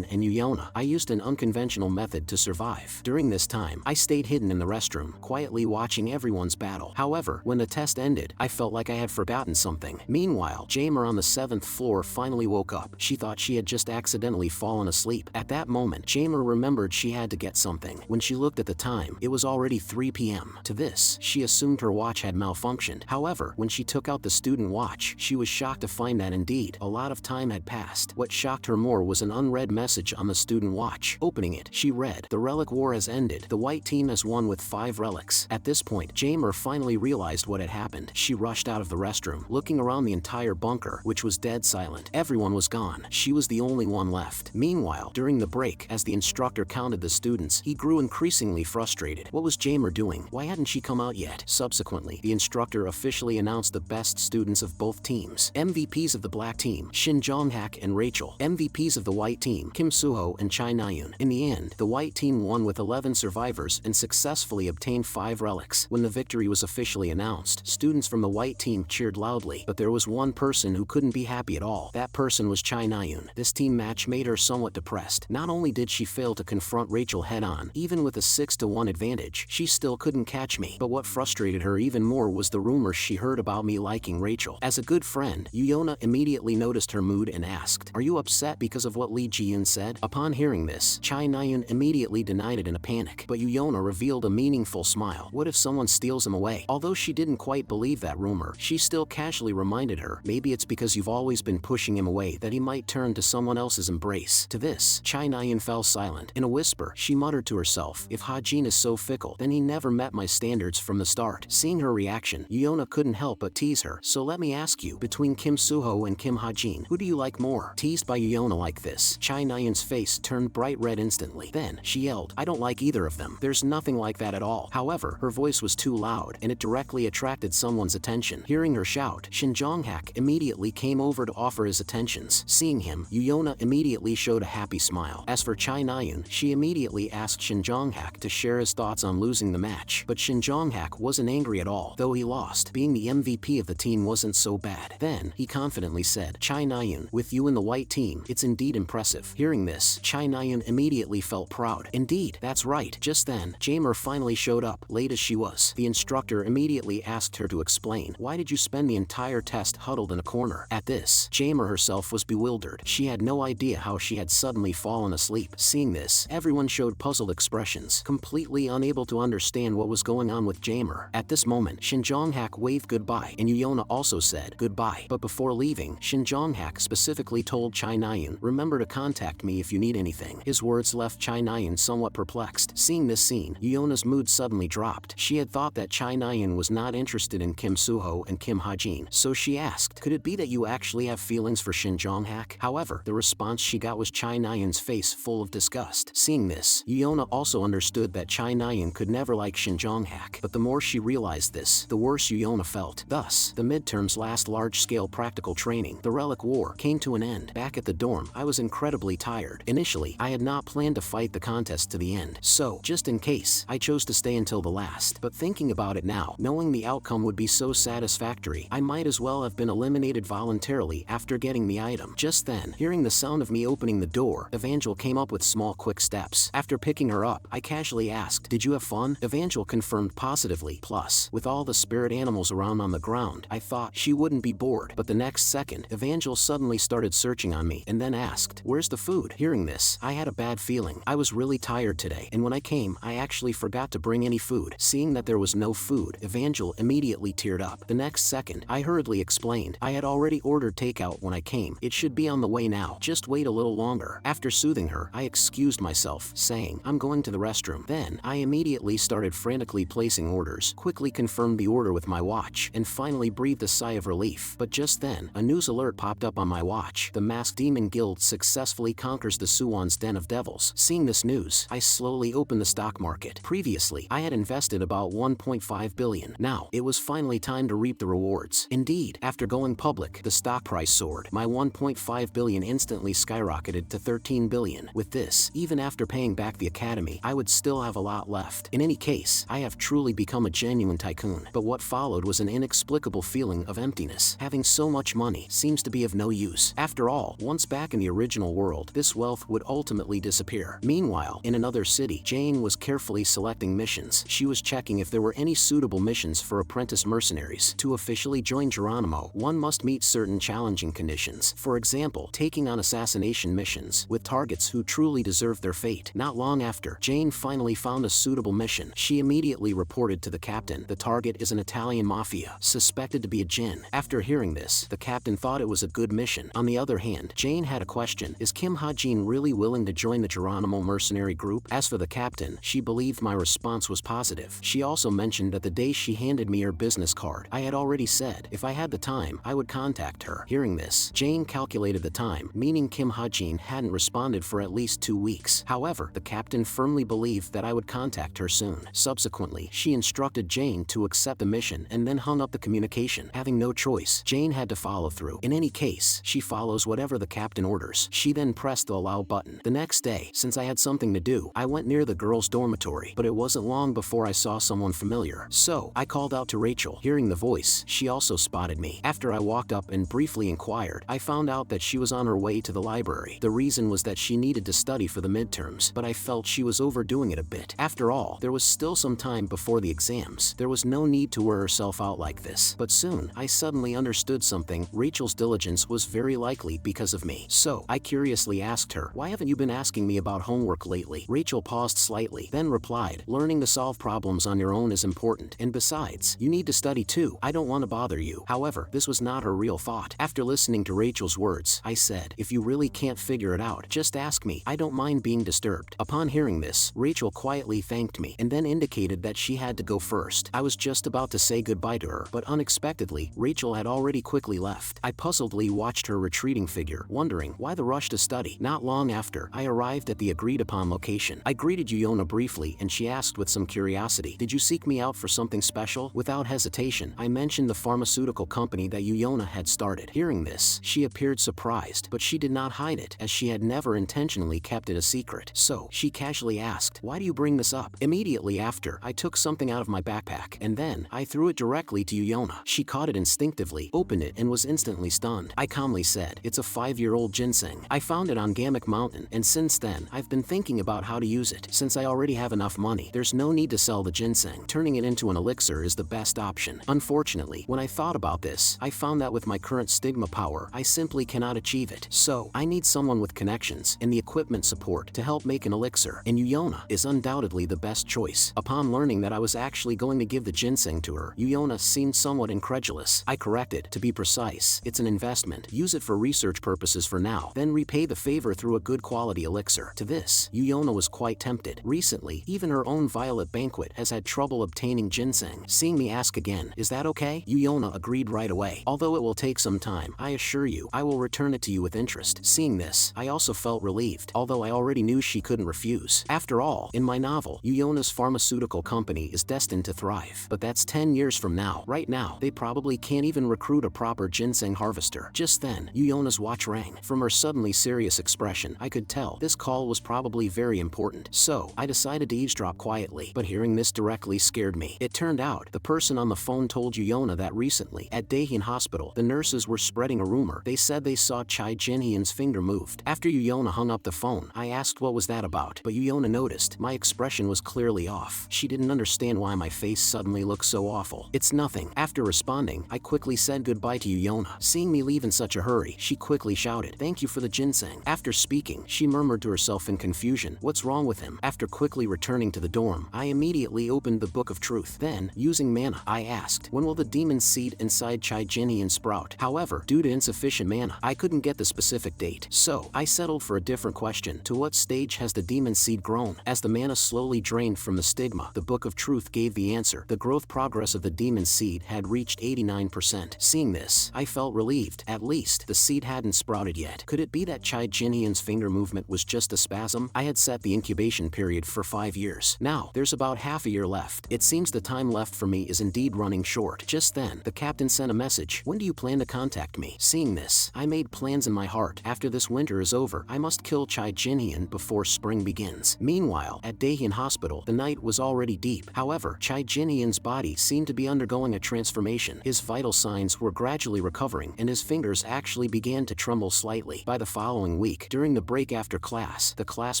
and Yona, I used an unconventional method to survive. During this time, I stayed hidden in the restroom, quietly watching everyone's battle. However, when the test ended, I felt like I had forgotten something. Meanwhile, Jamer on the 7th floor finally woke up. She thought she had just accidentally fallen asleep. At that moment, Jamer remembered she had to get something. When she looked at the time, it was already 3 p.m. To this, she assumed her watch had malfunctioned. However, when she took out the student watch, she was shocked to find that indeed, a lot of time had passed. What shocked her more was an unread message on the student watch. Opening it, she read, the Relic War has ended. The white team has won with 5 relics. At this point, Jamer finally realized what had happened. She rushed out of the restroom, looking around the entire bunker, which was dead silent. Everyone was gone. She was the only one left. Meanwhile, during the break, as the instructor counted the students, he grew increasingly frustrated. What was Jamer doing? Why hadn't she come out yet? Subsequently, the instructor officially announced the best students of both teams. MVPs of the black team, Shin Jong-hak and Rachel. MVPs of the white team, Kim Soo-ho and Chyan. In the end, the white team won with 11 survivors and successfully obtained 5 relics. When the victory was officially announced, students from the white team cheered loudly, but there was one person who couldn't be happy at all. That person was Chyan. This team match made her somewhat depressed. Not only did she fail to confront Rachel head-on, even with a 6-to-1 advantage, she still couldn't catch me. But what frustrated her even more was the rumors she heard about me liking Rachel. As a good friend, Yona immediately noticed her mood and asked, are you upset because of what Lee Ji-yoon said? Upon hearing this, Chyan immediately denied it in a panic, but Yona revealed a meaningful smile. What if someone steals him away? Although she didn't quite believe that rumor, she still casually reminded her, maybe it's because you've always been pushing him away that he might turn to someone else's embrace. To this, Chyan fell silent. In a whisper, she muttered to herself, if Hajin is so fickle, then he never met my standards from the start. Seeing her reaction, Yona couldn't help but tease her. So let me ask you, between Kim Soo-ho and Kim Hajin, who do you like more? Teased by Yona like this, Chyan's face turned bright red instantly. Then, she yelled, I don't like either of them. There's nothing like that at all. However, her voice was too loud, and it directly attracted someone's attention. Hearing her shout, Shin Jong-hak immediately came over to offer his attentions. Seeing him, Yona immediately showed a happy smile. As for Chyan, she immediately asked Shin Jong-hak to share his thoughts on losing the match. But Shin Jong-hak wasn't angry at all. Though he lost, being the MVP of the team wasn't so bad. Then, he confidently said, Chyan, with you in the white right team. It's indeed impressive. Hearing this, Chyan immediately felt proud. Indeed, that's right. Just then, Jamer finally showed up, late as she was. The instructor immediately asked her to explain. Why did you spend the entire test huddled in a corner? At this, Jamer herself was bewildered. She had no idea how she had suddenly fallen asleep. Seeing this, everyone showed puzzled expressions, completely unable to understand what was going on with Jamer. At this moment, Shinjonghak waved goodbye, and Yona also said goodbye. But before leaving, Shinjonghak specifically told Chyan, remember to contact me if you need anything. His words left Chyan somewhat perplexed. Seeing this scene, Yona's mood suddenly dropped. She had thought that Chyan was not interested in Kim Suho and Kim Hajin, so she asked, could it be that you actually have feelings for Shinjonghak? However, the response she got was Chyan's face full of disgust. Seeing this, Yona also understood that Chyan could never like Shinjonghak, but the more she realized this, the worse Yona felt. Thus, the midterm's last large-scale practical training, the Relic War, came to an end. Back at the dorm, I was incredibly tired. Initially, I had not planned to fight the contest to the end, so, just in case, I chose to stay until the last. But thinking about it now, knowing the outcome would be so satisfactory, I might as well have been eliminated voluntarily after getting the item. Just then, hearing the sound of me opening the door, Evangel came up with small quick steps. After picking her up, I casually asked, did you have fun? Evangel confirmed positively. Plus, with all the spirit animals around on the ground, I thought she wouldn't be bored. But the next second, Evangel suddenly started searching on me and then asked, where's the food? Hearing this, I had a bad feeling. I was really tired today, and when I came, I actually forgot to bring any food. Seeing that there was no food, Evangel immediately teared up. The next second, I hurriedly explained, I had already ordered takeout when I came. It should be on the way now. Just wait a little longer. After soothing her, I excused myself, saying, I'm going to the restroom. Then, I immediately started frantically placing orders, quickly confirmed the order with my watch, and finally breathed a sigh of relief. But just then, a news alert popped up on my watch. The Masked Demon Guild successfully conquers the Suwon's Den of Devils. Seeing this news, I slowly opened the stock market. Previously, I had invested about 1.5 billion. Now, it was finally time to reap the rewards. Indeed, after going public, the stock price soared. My 1.5 billion instantly skyrocketed to 13 billion. With this, even after paying back the academy, I would still have a lot left. In any case, I have truly become a genuine tycoon. But what followed was an inexplicable feeling of emptiness. Having so much money seems to be of no use. After all, once back in the original world, this wealth would ultimately disappear. Meanwhile, in another city, Jane was carefully selecting missions. She was checking if there were any suitable missions for apprentice mercenaries. To officially join Geronimo, one must meet certain challenging conditions. For example, taking on assassination missions with targets who truly deserve their fate. Not long after, Jane finally found a suitable mission. She immediately reported to the captain. The target is an Italian mafia, suspected to be a djinn. After hearing this, the captain thought it was a good mission. On the other hand, Jane had a question. Is Kim Hajin really willing to join the Geronimo mercenary group? As for the captain, she believed my response was positive. She also mentioned that the day she handed me her business card, I had already said, if I had the time, I would contact her. Hearing this, Jane calculated the time, meaning Kim Hajin hadn't responded for at least 2 weeks. However, the captain firmly believed that I would contact her soon. Subsequently, she instructed Jane to accept the mission and then hung up the communication. Having no choice, Jane had to follow through. In any case, she follows whatever the captain orders. She then pressed the allow button. The next day, since I had something to do, I went near the girls' dormitory, but it wasn't long before I saw someone familiar. So, I called out to Rachel. Hearing the voice, she also spotted me. After I walked up and briefly inquired, I found out that she was on her way to the library. The reason was that she needed to study for the midterms, but I felt she was overdoing it a bit. After all, there was still some time before the exams. There was no need to wear herself out like this. But soon, I suddenly understood something. Rachel's diligence was very likely because of me. So, I curiously asked her, why haven't you been asking me about homework lately? Rachel paused slightly, then replied, learning to solve problems on your own is important, and besides, you need to study too. I don't want to bother you. However, this was not her real thought. After listening to Rachel's words, I said, if you really can't figure it out, just ask me. I don't mind being disturbed. Upon hearing this, Rachel quietly thanked me and then indicated that she had to go first. I was just about to say goodbye to her, but unexpectedly, Rachel had already quickly left. I puzzledly watched her retreating figure, wondering why the rush to study. Not long after, I arrived at the agreed upon location. I greeted Yona briefly and she asked with some curiosity, did you seek me out for something special? Without hesitation, I mentioned the pharmaceutical company that Yona had started. Hearing this, she appeared surprised, but she did not hide it, as she had never intentionally kept it a secret. So, she casually asked, why do you bring this up? Immediately after, I took something out of my backpack, and then, I threw it directly to Yona. She caught it instinctively, opened it, and was instantly stunned. I calmly said, it's a 5-year-old ginseng. I found it on Gammock Mountain, and since then, I've been thinking about how to use it. Since I already have enough money, there's no need to sell the ginseng. Turning it into an elixir is the best option. Unfortunately, when I thought about this, I found that with my current stigma power, I simply cannot achieve it. So, I need someone with connections and the equipment support to help make an elixir, and Yona is undoubtedly the best choice. Upon learning that I was actually going to give the ginseng to her, Yona seemed somewhat incredulous. I corrected, to be precise, it's an investment. Use it for research purposes for now, then repay the favor through a good quality elixir. To this, Yona was quite tempted. Recently, even her own Violet Banquet has had trouble obtaining ginseng. Seeing me ask again, is that okay? Yona agreed right away. Although it will take some time, I assure you, I will return it to you with interest. Seeing this, I also felt relieved, although I already knew she couldn't refuse. After all, in my novel, Yona's pharmaceutical company is destined to thrive. But that's 10 years from now. Right now, they probably can't even recruit a proper ginseng harvester. Just then, Yona's watch rang. From her suddenly serious expression, I could tell this call was probably very important. So, I decided to eavesdrop quietly, but hearing this directly scared me. It turned out, the person on the phone told Yona that recently, at Daehin Hospital, the nurses were spreading a rumor. They said they saw Chai Jinhyeon's finger moved. After Yona hung up the phone, I asked what was that about, but Yona noticed my expression was clearly off. She didn't understand why my face suddenly looked so awful. It's nothing. After responding, I quickly said goodbye to Yona. Seeing me leave in such a hurry, she quickly shouted, "Thank you for the ginseng." After speaking, she murmured to herself in confusion, "What's wrong with him?" After quickly returning to the dorm, I immediately opened the Book of Truth. Then, using mana, I asked, when will the demon seed inside Chai Jinhyeon sprout? However, due to insufficient mana, I couldn't get the specific date. So, I settled for a different question. To what stage has the demon seed grown? As the mana slowly drained from the stigma, the Book of Truth gave the answer. The growth progress of the demon seed had reached 89%. Seeing this, I felt relieved. At least, the seed hadn't sprouted yet. Could it be that Chai Jinhyeon's finger movement was just a spasm? I had set the incubation period for 5 years. Now, there's about half a year left. It seems the time left for me is indeed running short. Just then, the captain sent a message. "When do you plan to contact me?" Seeing this, I made plans in my heart. After this winter is over, I must kill Chai Jinhyeon before spring begins. Meanwhile, at Daehin Hospital, the night was already deep. However, Chai Jinhyeon's body seemed to be undergoing a transformation. His vital signs were gradually recovering, and his fingers actually began to tremble slightly. By the following week, during the break after class, the class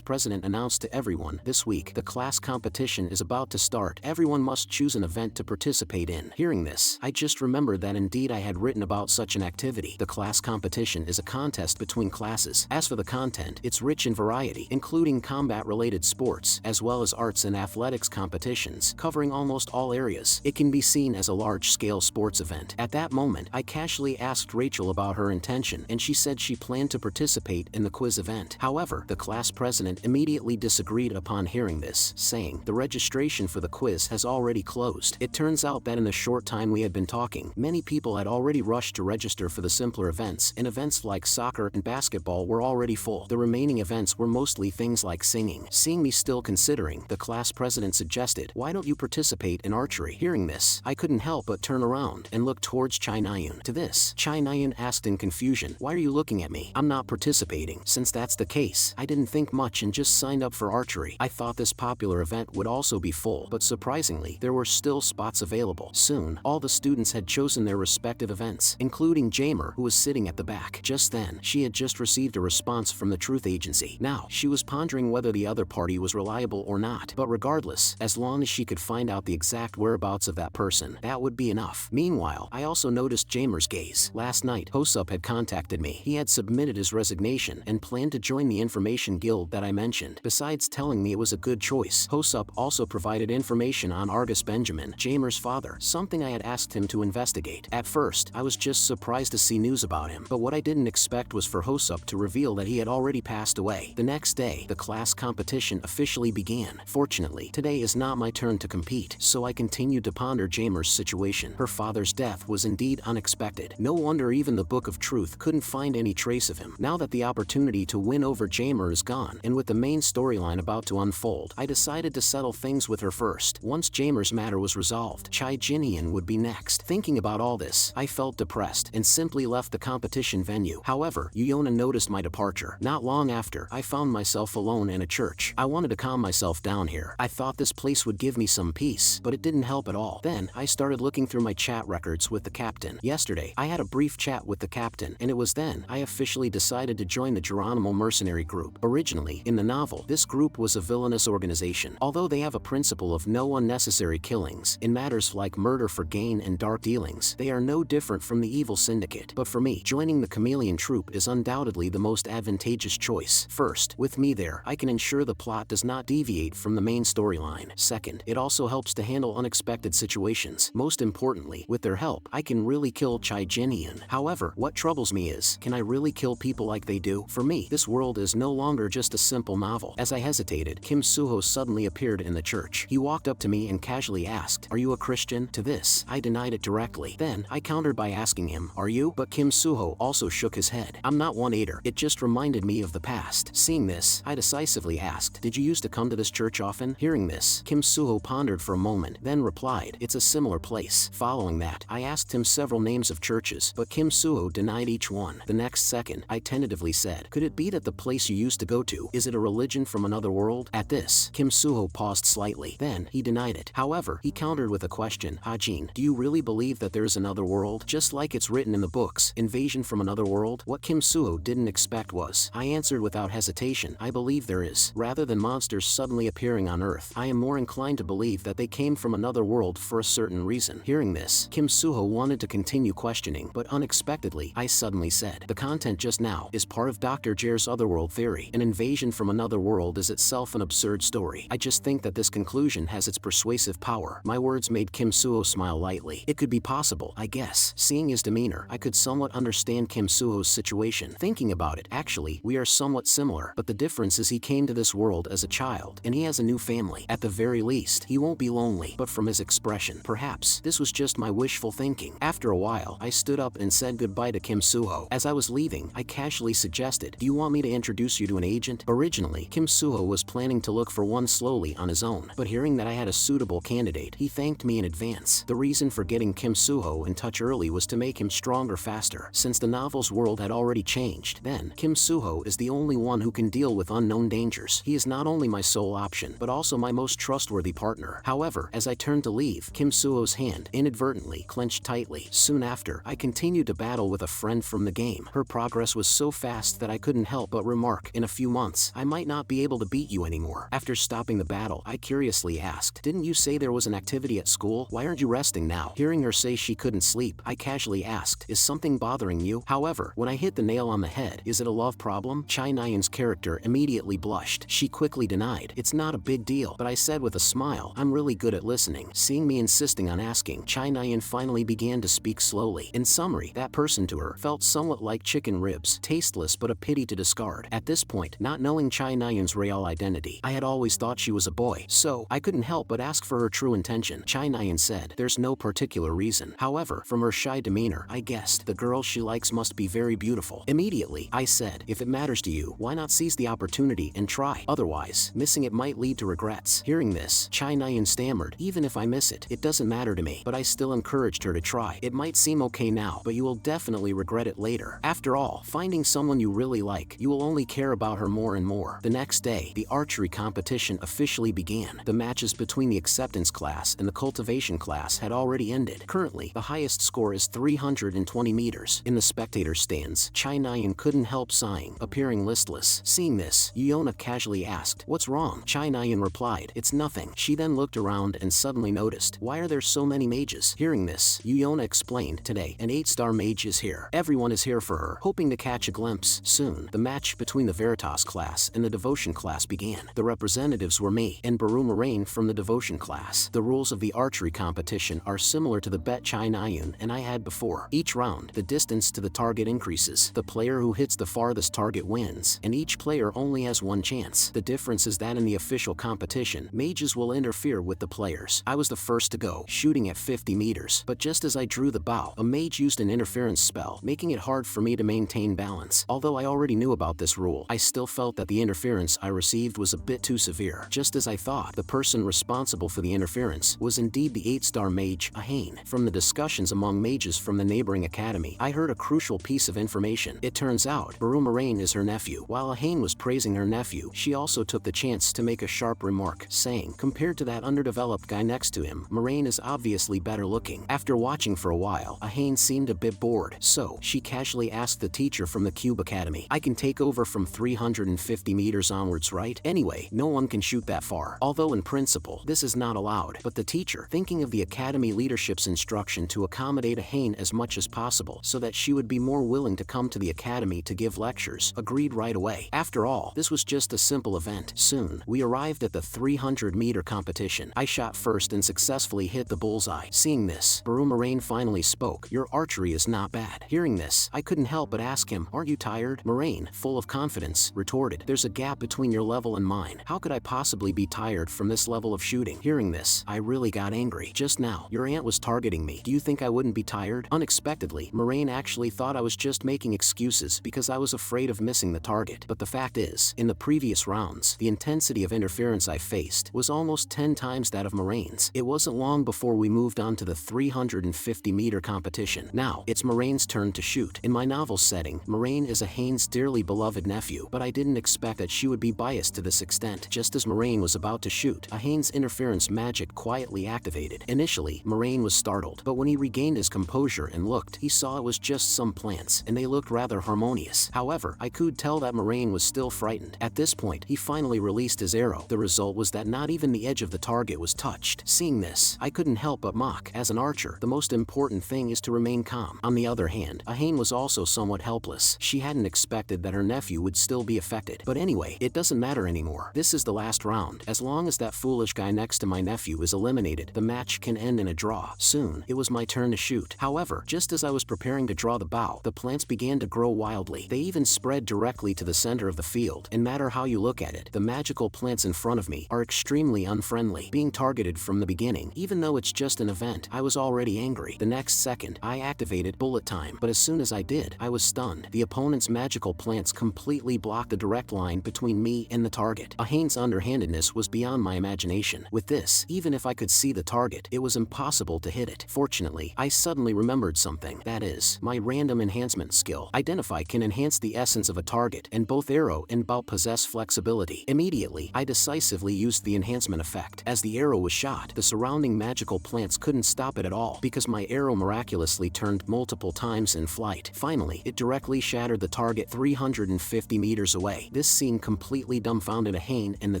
president announced to everyone, "This week, the class competition is about to start. Everyone must choose an event to participate in." Hearing this, I just remembered that indeed I had written about such an activity. The class competition is a contest between classes. As for the content, it's rich in variety, including combat-related sports, as well as arts and athletics competitions, covering almost all areas. It can be seen as a large-scale sports event. At that moment, I casually asked Rachel about her intention, and she said she planned to participate in the quiz event. However, the class president immediately disagreed upon hearing this, saying, "The registration for the quiz has already closed." It turns out that in the short time we had been talking, many people had already rushed to register for the simpler events, and events like soccer and basketball were already full. The remaining events were mostly things like singing. Seeing me still considering, the class president suggested, "Why don't you participate in archery?" Hearing this, I couldn't help but turn around and look towards Chyan. To this, Chyan asked in confusion, "Why are you looking at me? I'm not participating." Since that's the case, I didn't think much and just signed up for archery. I thought this popular event would also be full, but surprisingly, there were still spots available. Soon, all the students had chosen their respective events, including Jamer, who was sitting at the back. Just then, she had just received a response from the Truth Agency. Now, she was pondering whether the other party was reliable or not, but regardless, as long as she could find out the exact whereabouts of that person, that would be enough. Meanwhile, I also noticed Jamer's gaze. Last night, Hosup had contacted me. He had submitted his resignation and planned to join the information guild that I mentioned. Besides telling me it was a good choice, Hosup also provided information on Argus Benjamin, Jamer's father, something I had asked him to investigate. At first, I was just surprised to see news about him, but what I didn't expect was for Hosup to reveal that he had already passed away. The next day, the class competition officially began. Fortunately, today is not my turn to compete, so I continued to ponder Jamer's situation. Her father's death was indeed unexpected. No wonder even the Book of Truth couldn't find any trace of him. Now that the opportunity to win over Jamer is gone, and with the main storyline about to unfold, I decided to settle things with her first. Once Jamer's matter was resolved, Chai Jinhyeon would be next. Thinking about all this, I felt depressed and simply left the competition venue. However, Yona noticed my departure. Not long after, I found myself alone in a church. I wanted to calm myself down here. I thought this place would give me some peace, but it didn't help at all. Then, I started looking through my chat records with the captain. Yesterday, I had a brief chat with the captain, and it was was then I officially decided to join the Geronimo Mercenary group. Originally, in the novel, this group was a villainous organization. Although they have a principle of no unnecessary killings, in matters like murder for gain and dark dealings, they are no different from the evil syndicate. But for me, joining the chameleon troupe is undoubtedly the most advantageous choice. First, with me there, I can ensure the plot does not deviate from the main storyline. Second, it also helps to handle unexpected situations. Most importantly, with their help, I can really kill Chyan. However, what troubles me is, can I really kill people like they do? For me, this world is no longer just a simple novel. As I hesitated, Kim Suho suddenly appeared in the church. He walked up to me and casually asked, "Are you a Christian?" To this, I denied it directly. Then, I countered by asking him, "Are you?" But Kim Suho also shook his head. "I'm not one either. It just reminded me of the past." Seeing this, I decisively asked, "Did you used to come to this church often?" Hearing this, Kim Suho pondered for a moment, then replied, "It's a similar place." Following that, I asked him several names of churches, but Kim Suho denied each one. The next second, I tentatively said, "Could it be that the place you used to go to, is it a religion from another world?" At this, Kim Suho paused slightly. Then, he denied it. However, he countered with a question, "Hajin, do you really believe that there is another world? Just like it's written in the books, invasion from another world?" What Kim Suho didn't expect was, I answered without hesitation, "I believe there is. Rather than monsters suddenly appearing on Earth, I am more inclined to believe that they came from another world for a certain reason." Hearing this, Kim Suho wanted to continue questioning, but unexpectedly, I suddenly said, "The content just now is part of Dr. Jair's otherworld theory. An invasion from another world is itself an absurd story. I just think that this conclusion has its persuasive power." My words made Kim Suho smile lightly. It could be possible, I guess. Seeing his demeanor, I could somewhat understand Kim Suho's situation. Thinking about it, actually, we are somewhat similar, but the difference is he came to this world as a child, and he has a new family. At the very least, he won't be lonely. But from his expression, perhaps this was just my wishful thinking. After a while, I stood up and said goodbye to Kim Suho. As I was leaving, I casually suggested, "Do you want me to introduce you to an agent?" Originally, Kim Suho was planning to look for one slowly on his own, but hearing that I had a suitable candidate, he thanked me in advance. The reason for getting Kim Suho in touch early was to make him stronger faster, since the novel's world had already changed. Then, Kim Suho is the only one who can deal with unknown dangers. He is not only my sole option, but also my most trustworthy partner. However, as I turned to leave, Kim Suho's hand inadvertently clenched tightly. Soon after, I continued to battle with a friend from the game. Her progress was so fast that I couldn't help but remark, "In a few months, I might not be able to beat you anymore." After stopping the battle, I curiously asked, "Didn't you say there was an activity at school? Why aren't you resting now?" Hearing her say she couldn't sleep, I casually asked, "Is something bothering you?" However, when I hit the nail on the head, "Is it a love problem?" Chyan's character immediately blushed. She quickly denied, "It's not a big deal." But I said with a smile, "I'm really good at listening." Seeing me insisting on asking, Chyan finally began to speak slowly. In summary, that person to her felt somewhat like chicken ribs, tasteless but a pity to discard. At this point, not knowing Chyan's real identity, I had always thought she was a boy, so I couldn't help but ask for her true intention. Chyan said, "There's no particular reason." However, from her shy demeanor, I guessed the girl she likes must be very beautiful. Immediately, I said, "If it matters to you, why not seize the opportunity and try? Otherwise, missing it might lead to regrets." Hearing this, Chyan stammered, "Even if I miss it, it doesn't matter to me." But I still encouraged her to try. "It might seem okay now, but you will definitely regret it later. After all, finding someone you really like, you will only care about her more and more." The next day, the archery competition officially began. The matches between the acceptance class and the cultivation class had already ended. Currently, the highest score is 320 meters. In the spectator stands, Chyan couldn't help sighing, appearing listless. Seeing this, Yona casually asked, "What's wrong?" Chyan replied, "It's nothing." She then looked around and suddenly noticed, "Why are there so many mages?" Hearing this, Yona explained, "Today, an 8-star mage is here. Everyone is here for her, hoping to catch a glimpse." Soon, the match between the Veritas class and the Devotion class began. The representatives were me and Baru Moraine from the Devotion class. The rules of the archery competition are similar to the bet Chyan and I had before. Each round, the distance to the target increases. The player who hits the farthest target wins, and each player only has one chance. The difference is that in the official competition, mages will interfere with the players. I was the first to go, shooting at 50 meters, but just as I drew the bow, a mage used an interference spell, making it hard for me to maintain balance. Although I already knew about this rule, I still felt that the interference I received was a bit too severe. Just as I thought, the person responsible for the interference was indeed the 8-star mage, Hajin. From the discussions among mages from the neighboring academy, I heard a crucial piece of information. It turns out, Baru Moraine is her nephew. While Hajin was praising her nephew, she also took the chance to make a sharp remark, saying, "Compared to that underdeveloped guy next to him, Moraine is obviously better looking." After watching for a while, Hajin seemed a bit bored, so she casually asked the teacher from the Cube Academy. I can take over from 350 meters onwards, right? Anyway, no one can shoot that far. Although in principle, this is not allowed. But the teacher, thinking of the Academy leadership's instruction to accommodate Hajin as much as possible so that she would be more willing to come to the Academy to give lectures, agreed right away. After all, this was just a simple event. Soon, we arrived at the 300-meter competition. I shot first and successfully hit the bullseye. Seeing this, Mercenary finally spoke. Your archery is not bad. Hearing this, I couldn't help but ask him, aren't you tired? Mercenary, full of confidence, retorted, there's a gap between your level and mine. How could I possibly be tired from this level of shooting? Hearing this, I really got angry. Just now, your aunt was targeting me. Do you think I wouldn't be tired? Unexpectedly, Mercenary actually thought I was just making excuses because I was afraid of missing the target. But the fact is, in the previous rounds, the intensity of interference I faced was almost 10 times that of Mercenary's. It wasn't long before we moved on to the 350-meter competition. Now, it's Mercenary's turn to shoot. In my novel setting, Mercenary is a Hajin's dearly beloved nephew, but I didn't expect that she would be biased to this extent. Just as Mercenary was about to shoot, a Hajin's interference magic quietly activated. Initially, Mercenary was startled, but when he regained his composure and looked, he saw it was just some plants, and they looked rather harmonious. However, I could tell that Mercenary was still frightened. At this point, he finally released his arrow. The result was that not even the edge of the target was touched. Seeing this, I couldn't help but mock. As an archer, the most important thing is to remain calm. On the other hand, Hajin was also somewhat helpless. She hadn't expected that her nephew would still be affected. But anyway, it doesn't matter anymore. This is the last round. As long as that foolish guy next to my nephew is eliminated, the match can end in a draw. Soon, it was my turn to shoot. However, just as I was preparing to draw the bow, the plants began to grow wildly. They even spread directly to the center of the field. And no matter how you look at it, the magical plants in front of me are extremely unfriendly. Being targeted from the beginning, even though it's just an event, I was already angry. The next second, I activated bullet time, but as soon as I did, I was stunned. The opponent's magical plants completely blocked the direct line between me and the target. Hajin's underhandedness was beyond my imagination. With this, even if I could see the target, it was impossible to hit it. Fortunately, I suddenly remembered something. That is, my random enhancement skill. Identify can enhance the essence of a target, and both arrow and bow possess flexibility. Immediately, I decisively used the enhancement effect. As the arrow was shot, the surrounding magical plants couldn't stop it at all because my arrow miraculously turned multiple times in flight. Finally, it directly shattered the target 350 meters away. This scene completely dumbfounded Hajin and the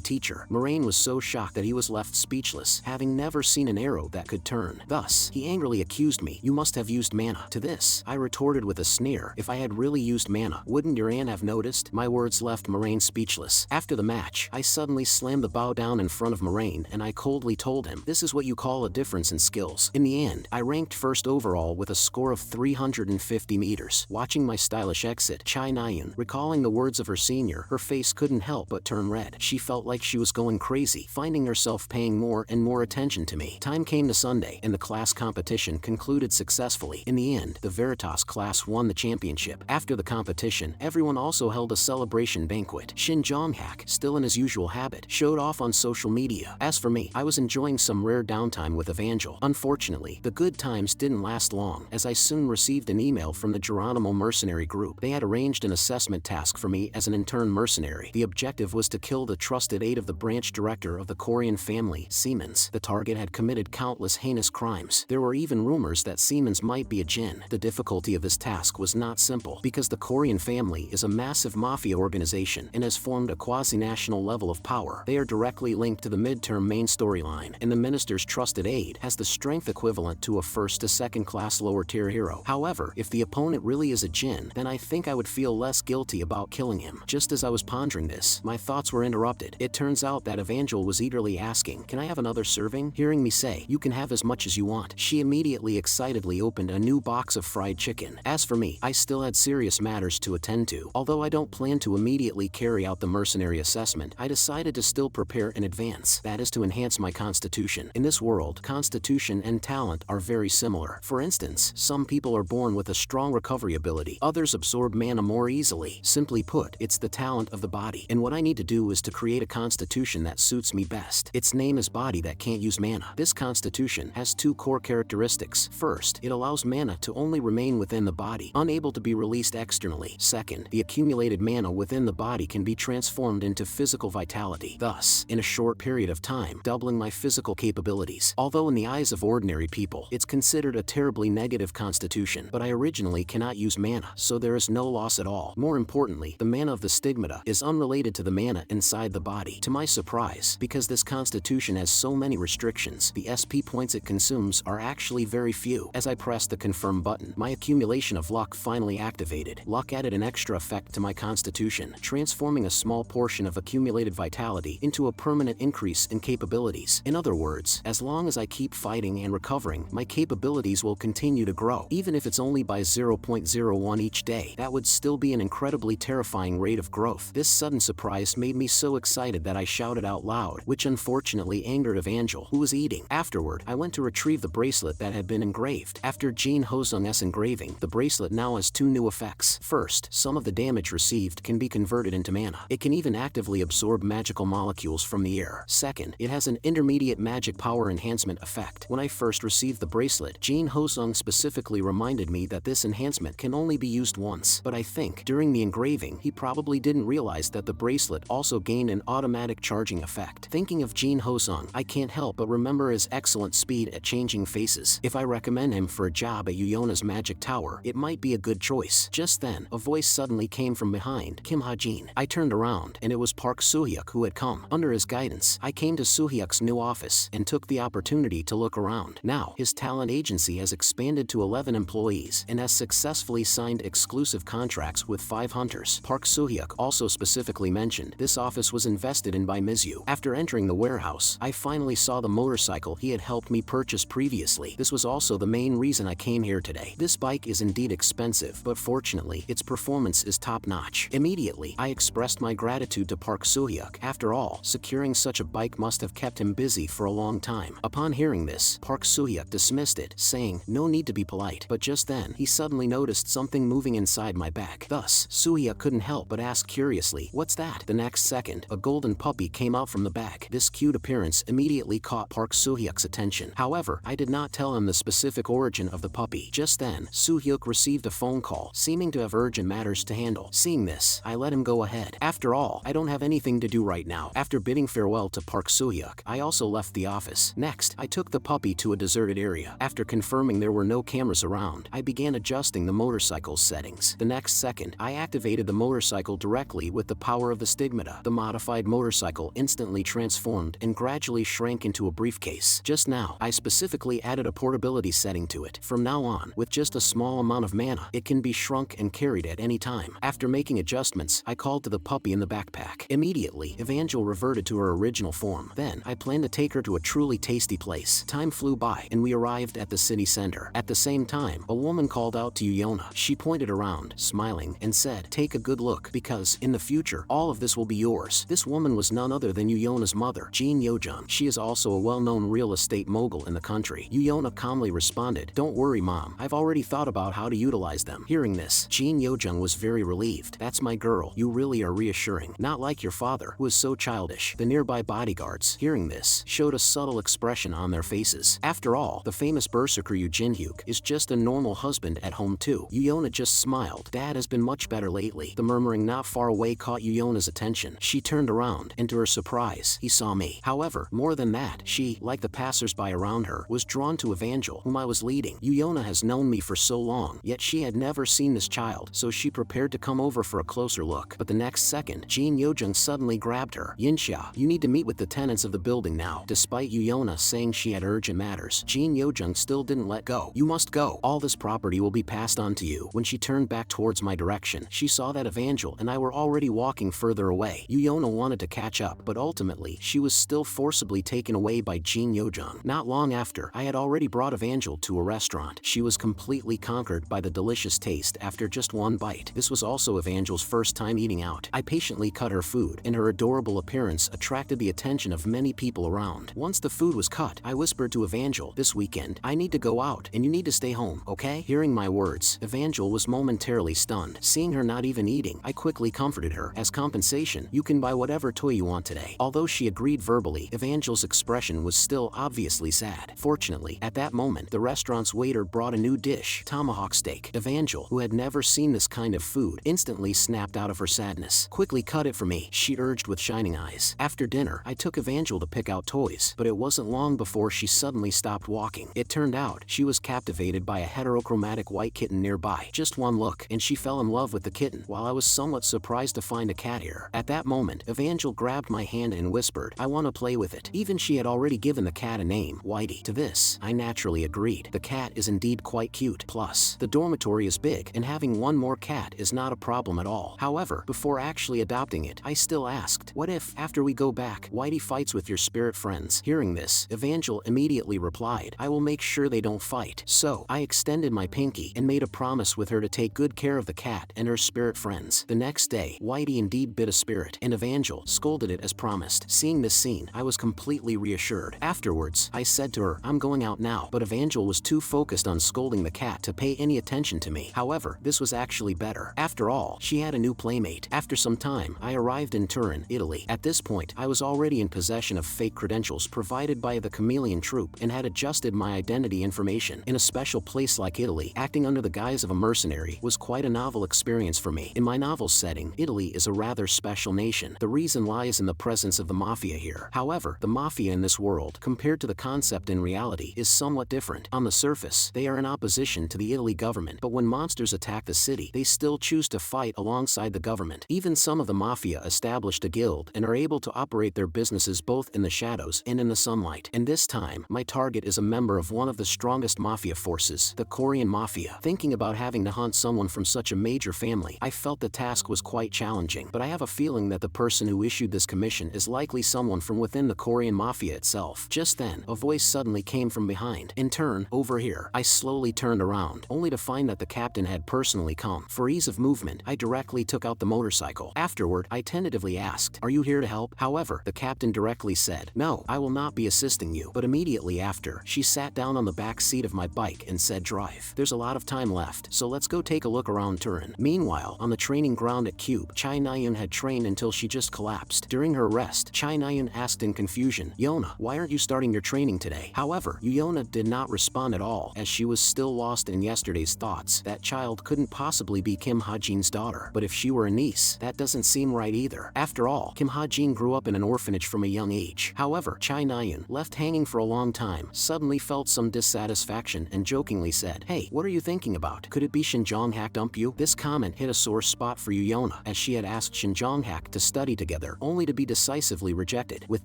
teacher. Mercenary was so shocked that he was left speechless, having never seen an arrow that could turn. Thus, he angrily accused me, you must have used mana. To this, I retorted with a sneer, if I had really used mana, wouldn't your aunt have noticed? My words left Mercenary speechless. After the match, I suddenly slammed the bow down in front of Mercenary and I coldly told him, this is what you call a difference in skills. In the end, I ranked first overall with a score of 350 meters. Watching my stylish exit, Chyan, recalling the words of her senior, her face couldn't help but turn red. She felt like she was going crazy, finding herself paying more and more attention to me. Time came to Sunday, and the class competition concluded successfully. In the end, the Veritas class won the championship. After the competition, everyone also held a celebration banquet. Shin Jonghak, still in his usual habit, showed off on social media. As for me, I was enjoying some rare downtime with Evangel. Unfortunately, the good times didn't last long, as I soon received an email from the Geronimo Mercenary group. They had arranged an assessment task for me as an intern mercenary. The objective was to kill the trusted aide of the branch director of the Korean family, Siemens. The target had committed countless heinous crimes. There were even rumors that Siemens might be a jinn. The difficulty of this task was not simple, because the Korean family is a massive mafia organization and has formed a quasi-national level of power. They are directly linked to the midterm main storyline, and the minister's trusted aide has the strength equivalent to a first to second class lower tier hero. However, if the opponent really is a jinn, then I think I would feel less guilty about killing him. Just as I was pondering this, my thoughts were interrupted. It turns out that Evangel was eagerly asking, can I have another serving? Hearing me say, you can have as much as you want, she immediately excitedly opened a new box of fried chicken. As for me, I still had serious matters to attend to. Although I don't plan to immediately carry out the mercenary assessment, I decided to still prepare in advance. That is to enhance my constitution. In this world, constitution and talent are very similar. For instance, some people are born with a strong recovery ability, others absorb mana more easily. Simply put, it's the talent of the body. And what I need to do is to create a constitution that suits me best. Its name is Body That Can't Use Mana. This constitution has two core characteristics. First, it allows mana to only remain within the body, unable to be released externally. Second, the accumulated mana within the body can be transformed into physical vitality, thus, in a short period of time, doubling my physical capabilities. Although in the eyes of ordinary people, it's considered a terribly negative constitution, but I originally cannot use mana, so there is no loss at all. More importantly, the mana of the stigmata is unrelated to the mana inside the body. To my surprise, because this constitution has so many restrictions, the SP points it consumes are actually very few. As I pressed the confirm button, my accumulation of luck finally activated. Luck added an extra effect to my constitution, transforming a small portion of accumulated vitality into a permanent increase in capabilities. In other words, as long as I keep fighting and recovering, my capabilities will continue to grow. Even if it's only by 0.01 each day, that would still be an incredibly terrifying rate of growth. This sudden surprise made me so excited that I shouted out loud, which unfortunately angered Evangel, who was eating. Afterward, I went to retrieve the bracelet that had been engraved. After Jin Hosung's engraving, the bracelet now has two new effects. First, some of the damage received can be converted into mana. It can even actively absorb magical molecules from the air. Second, it has an intermediate magic power enhancement effect. When I first received the bracelet, Jin Hosung specifically reminded me that this enhancement can only be used once, but I think, during the engraving, he probably didn't realize that the bracelet also gained an automatic charging effect. Thinking of Jin Hosung, I can't help but remember his excellent speed at changing faces. If I recommend him for a job at Yona's magic tower, it might be a good choice. Just then, a voice suddenly came from behind Kim Hajin. I turned around, and it was Park Soo-hyuk who had come. Under his guidance, I came to Soo-hyuk's new office and took the opportunity to look around. Now, his talent agency has expanded to 11 employees and has successfully signed exclusive contracts with 5 hunters. Park Soo-hyuk also specifically mentioned this office was invested in by Mizu. After entering the warehouse, I finally saw the motorcycle he had helped me purchase previously. This was also the main reason I came here today. This bike is indeed expensive, but fortunately, its performance is top-notch. Immediately, I expressed my gratitude to Park Soo-hyuk. After all, securing such a bike must have kept him busy for a long time. Upon hearing this, Park Soo-hyuk dismissed it, saying, "No need to be polite." But just then, he suddenly noticed something moving inside my bag. Thus, Soo-hyuk couldn't help but ask curiously, "What's that?" The next second, a golden puppy came out from the bag. This cute appearance immediately caught Park Soo-hyuk's attention. However, I did not tell him the specific origin of the puppy. Just then, Soo-hyuk received a phone call, seeming to have urgent matters to handle. Seeing this, I let him go ahead. After all, I don't have anything to do right now. After bidding farewell to Park Soo-hyuk, I also left the office. Next, I took the puppy to a deserted area. After confirming there were no cameras around, I began adjusting the motorcycle's settings. The next second, I activated the motorcycle directly with the power of the stigmata. The modified motorcycle instantly transformed and gradually shrank into a briefcase. Just now, I specifically added a portability setting to it. From now on, with just a small amount of mana, it can be shrunk and carried at any time. After making adjustments, I called to the puppy in the backpack. Immediately, Evangel reverted to her original form. Then, I planned to take her to a truly tasty place. Time flew by, and we arrived at the city center. At the same time, a woman called out to Yona. She pointed around, smiling, and said, "Take a good look, because, in the future, all of this will be yours." This woman was none other than Yona's mother, Jin Yojun. She is also a well-known real estate mogul in the country. Yona calmly responded, "Don't worry, Mom. I've already thought about how to utilize them." Hearing this, Jin Yojun was very relieved. "That's my girl. You really are reassuring. Not like your father, who is so childish." The nearby bodyguards, hearing this, showed a subtle expression on their faces. After all, the famous berserker Jinhyuk is just a normal husband at home too. Yona just smiled. "Dad has been much better lately." The murmuring not far away caught Yona's attention. She turned around, and to her surprise, he saw me. However, more than that, she, like the passers-by around her, was drawn to Evangel, whom I was leading. Yona has known me for so long, yet she had never seen this child, so she prepared to come over for a closer look. But the next second, Jin Yojung suddenly grabbed her. "Yinxia, you need to meet with the tenants of the building now." Despite Yona saying she had urgent matters, Jin Yojung still didn't let go. "You must go. All this property will be passed on to you." When she turned back towards my direction, she saw that Evangel and I were already walking further away. Yona wanted to catch up, but ultimately, she was still forcibly taken away by Jin Yojung. Not long after, I had already brought Evangel to a restaurant. She was completely conquered by the delicious taste after just one bite. This was also Evangel's first time eating out. I patiently cut her food, and her adorable appearance attracted the attention of many people around. Once the food was cut, I whispered to Evangel, "This weekend, I need to go out, and you need to stay home, okay?" Hearing my words, Evangel was momentarily stunned. Seeing her not even eating, I quickly comforted her. "As compensation, you can buy whatever toy you want today." Although she agreed verbally, Evangel's expression was still obviously sad. Fortunately, at that moment, the restaurant's waiter brought a new dish, tomahawk steak. Evangel, who had never seen this kind of food, instantly snapped out of her sadness. "Quickly cut it for me," she urged with shining eyes. After dinner, I took Evangel to pick out toys, but it wasn't long before she suddenly stopped walking. It turned out, she was captivated by a heterochromatic white kitten nearby. Just one look, and she fell in love with the kitten, while I was somewhat surprised to find a cat ear. At that moment, Evangel grabbed my hand and whispered, "I want to play with it." Even she had already given the cat a name, Whitey. To this, I naturally agreed. The cat is indeed quite cute. Plus, the dormitory is big, and having one more cat is not a problem at all. However, before actually adopting it, I still asked, what if, after we go back, Whitey fights with your spirit friends? Hearing this, Evangel immediately replied, "I will make sure they don't fight." So, I extended my pinky and made a promise with her to take good care of the cat and her spirit friends. The next day, Whitey indeed bit a spirit, and Evangel scolded it as promised. Seeing this scene, I was completely reassured. Afterwards, I said to her, "I'm going out now," but Evangel was too focused on scolding the cat to pay any attention to me. However, this was actually better. After all, she had a new playmate. After some time, I arrived in Turin, Italy. At this point, I was already in possession of fake credentials provided by the Chameleon Troupe and had adjusted my identity information. In a special place like Italy, acting under the guise of a mercenary was quite a novel experience for me. In my novel's setting, Italy is a rather special nation. The reason lies in the presence of the mafia here. However, the mafia in this world, compared to the concept in reality, is somewhat different. On the surface, they are in opposition to the Italy government, but when monsters attack the city, they still choose to fight alongside the government. Even some of the mafia established a guild and are able to operate their businesses both in the shadows and in the sunlight. And this time, my target is a member of one of the strongest mafia forces, the Korean mafia. Thinking about having to hunt someone from such a major family, I felt the task was quite challenging, but I have a feeling that the person who issued this commission is likely someone from within the Korean mafia itself. Just then, a voice suddenly came from behind. "In turn, over here." I slowly turned around, only to find that the captain had personally come. For ease of movement, I directly took out the motorcycle. Afterward, I tentatively asked, "Are you here to help?" However, the captain directly said, "No, I will not be assisting you." But immediately after, she sat down on the back seat of my bike and said, "Drive. There's a lot of time left, so let's go take a look around Turin." Meanwhile, on the training ground at Cube, Chyan had trained until she just collapsed. During her rest, Chyan asked in confusion, "Yona, why aren't you starting your training today?" However, Yona did not respond at all, as she was still lost in yesterday's thoughts. That child couldn't possibly be Kim Hajin's daughter, but if she were a niece, that doesn't seem right either. After all, Kim Hajin grew up in an orphanage from a young age. However, Chyan, left hanging for a long time, suddenly felt some dissatisfaction and jokingly said, "Hey, what are you thinking about? Could it be Shinjonghak dumped you?" This comment hit a sore spot for Yona, as she had asked Shinjonghak to study together, only to be decisively rejected. With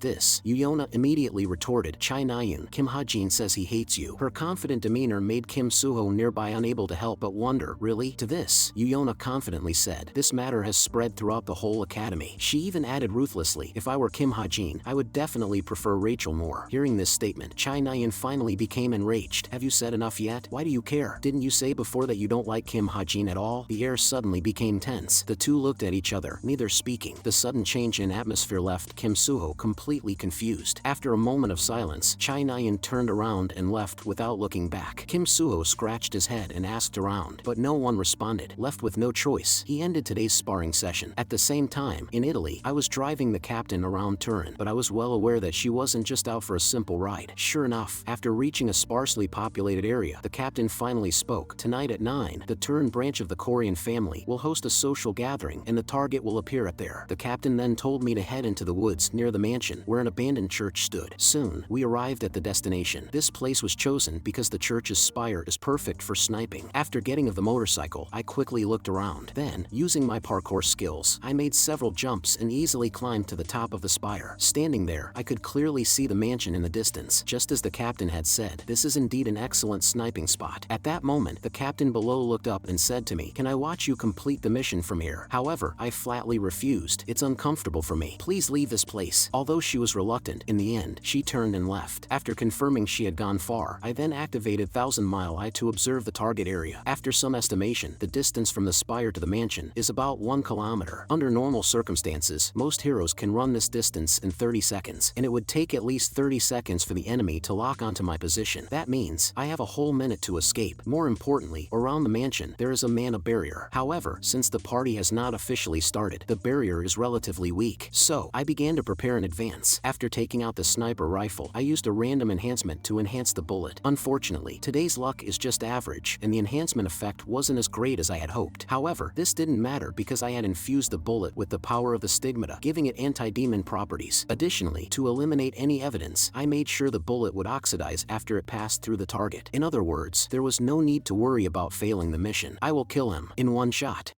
this, Yona immediately retorted, "Chyan, Kim Hajin says he hates you." Her confident demeanor made Kim Suho nearby unable to help but wonder, "Really?" To this, Yona confidently said, "This matter has spread throughout the whole academy." She even added ruthlessly, "If I were Kim Hajin, I would definitely prefer Rachel more." Hearing this statement, Chyan finally became enraged. "Have you said enough yet? Why do you care? Didn't you say before that you don't like Kim Hajin at all?" The air suddenly became tense. The two looked at each other, neither speaking. The sudden change in atmosphere left Kim Suho completely confused. After a moment of silence, Chyan turned around and left without looking back. Kim Suho scratched his head and asked around, but no one responded. Left with no choice, he ended today's sparring session. At the same time, in Italy, I was driving the captain around Turin, but I was well aware that she wasn't just out for a simple ride. Sure enough, after reaching a sparsely populated area, the captain finally spoke. "Tonight at 9, the Turin branch of the Korean family will host a social gathering and the target will appear at there." The captain then told me to head into the woods near the mansion where an abandoned church stood. Soon, we arrived at the destination. This place was chosen because the church's spire is perfect for sniping. After getting of the motorcycle, I quickly looked around. Then, using my parkour skills, I made several jumps and easily climbed to the top of the spire. Standing there, I could clearly see the mansion in the distance. Just as the captain had said, this is indeed an excellent sniping spot. At that moment, the captain below looked up and said to me, "Can I watch you complete the mission from here?" However, I flatly refused. "It's uncomfortable for me. Please leave this place." Although she was reluctant, in the end, she turned and left. After confirming she had gone far, I then activated 1000-mile eye to observe the target area. After some estimation, the distance from the spire to the mansion is about 1 kilometer. Under normal circumstances, most heroes can run this distance in 30 seconds, and it would take at least 30 seconds for the enemy to lock onto my position. That means I have a whole minute to escape. More importantly, around the mansion, there is a mana barrier. However, since the party has not officially started, the barrier is relatively weak. So, I began to prepare in advance. After taking out the sniper rifle, I used a random enhancement to enhance the bullet. Unfortunately, today's luck is just average, and the enhancement effect wasn't as great as I had hoped. However, this didn't matter because I had infused the bullet with the power of the stigmata, giving it anti-demon properties. Additionally, to eliminate any evidence, I made sure the bullet would oxidize after it passed through the target. In other words, there was no need to worry about failing the mission. I will kill him in one shot.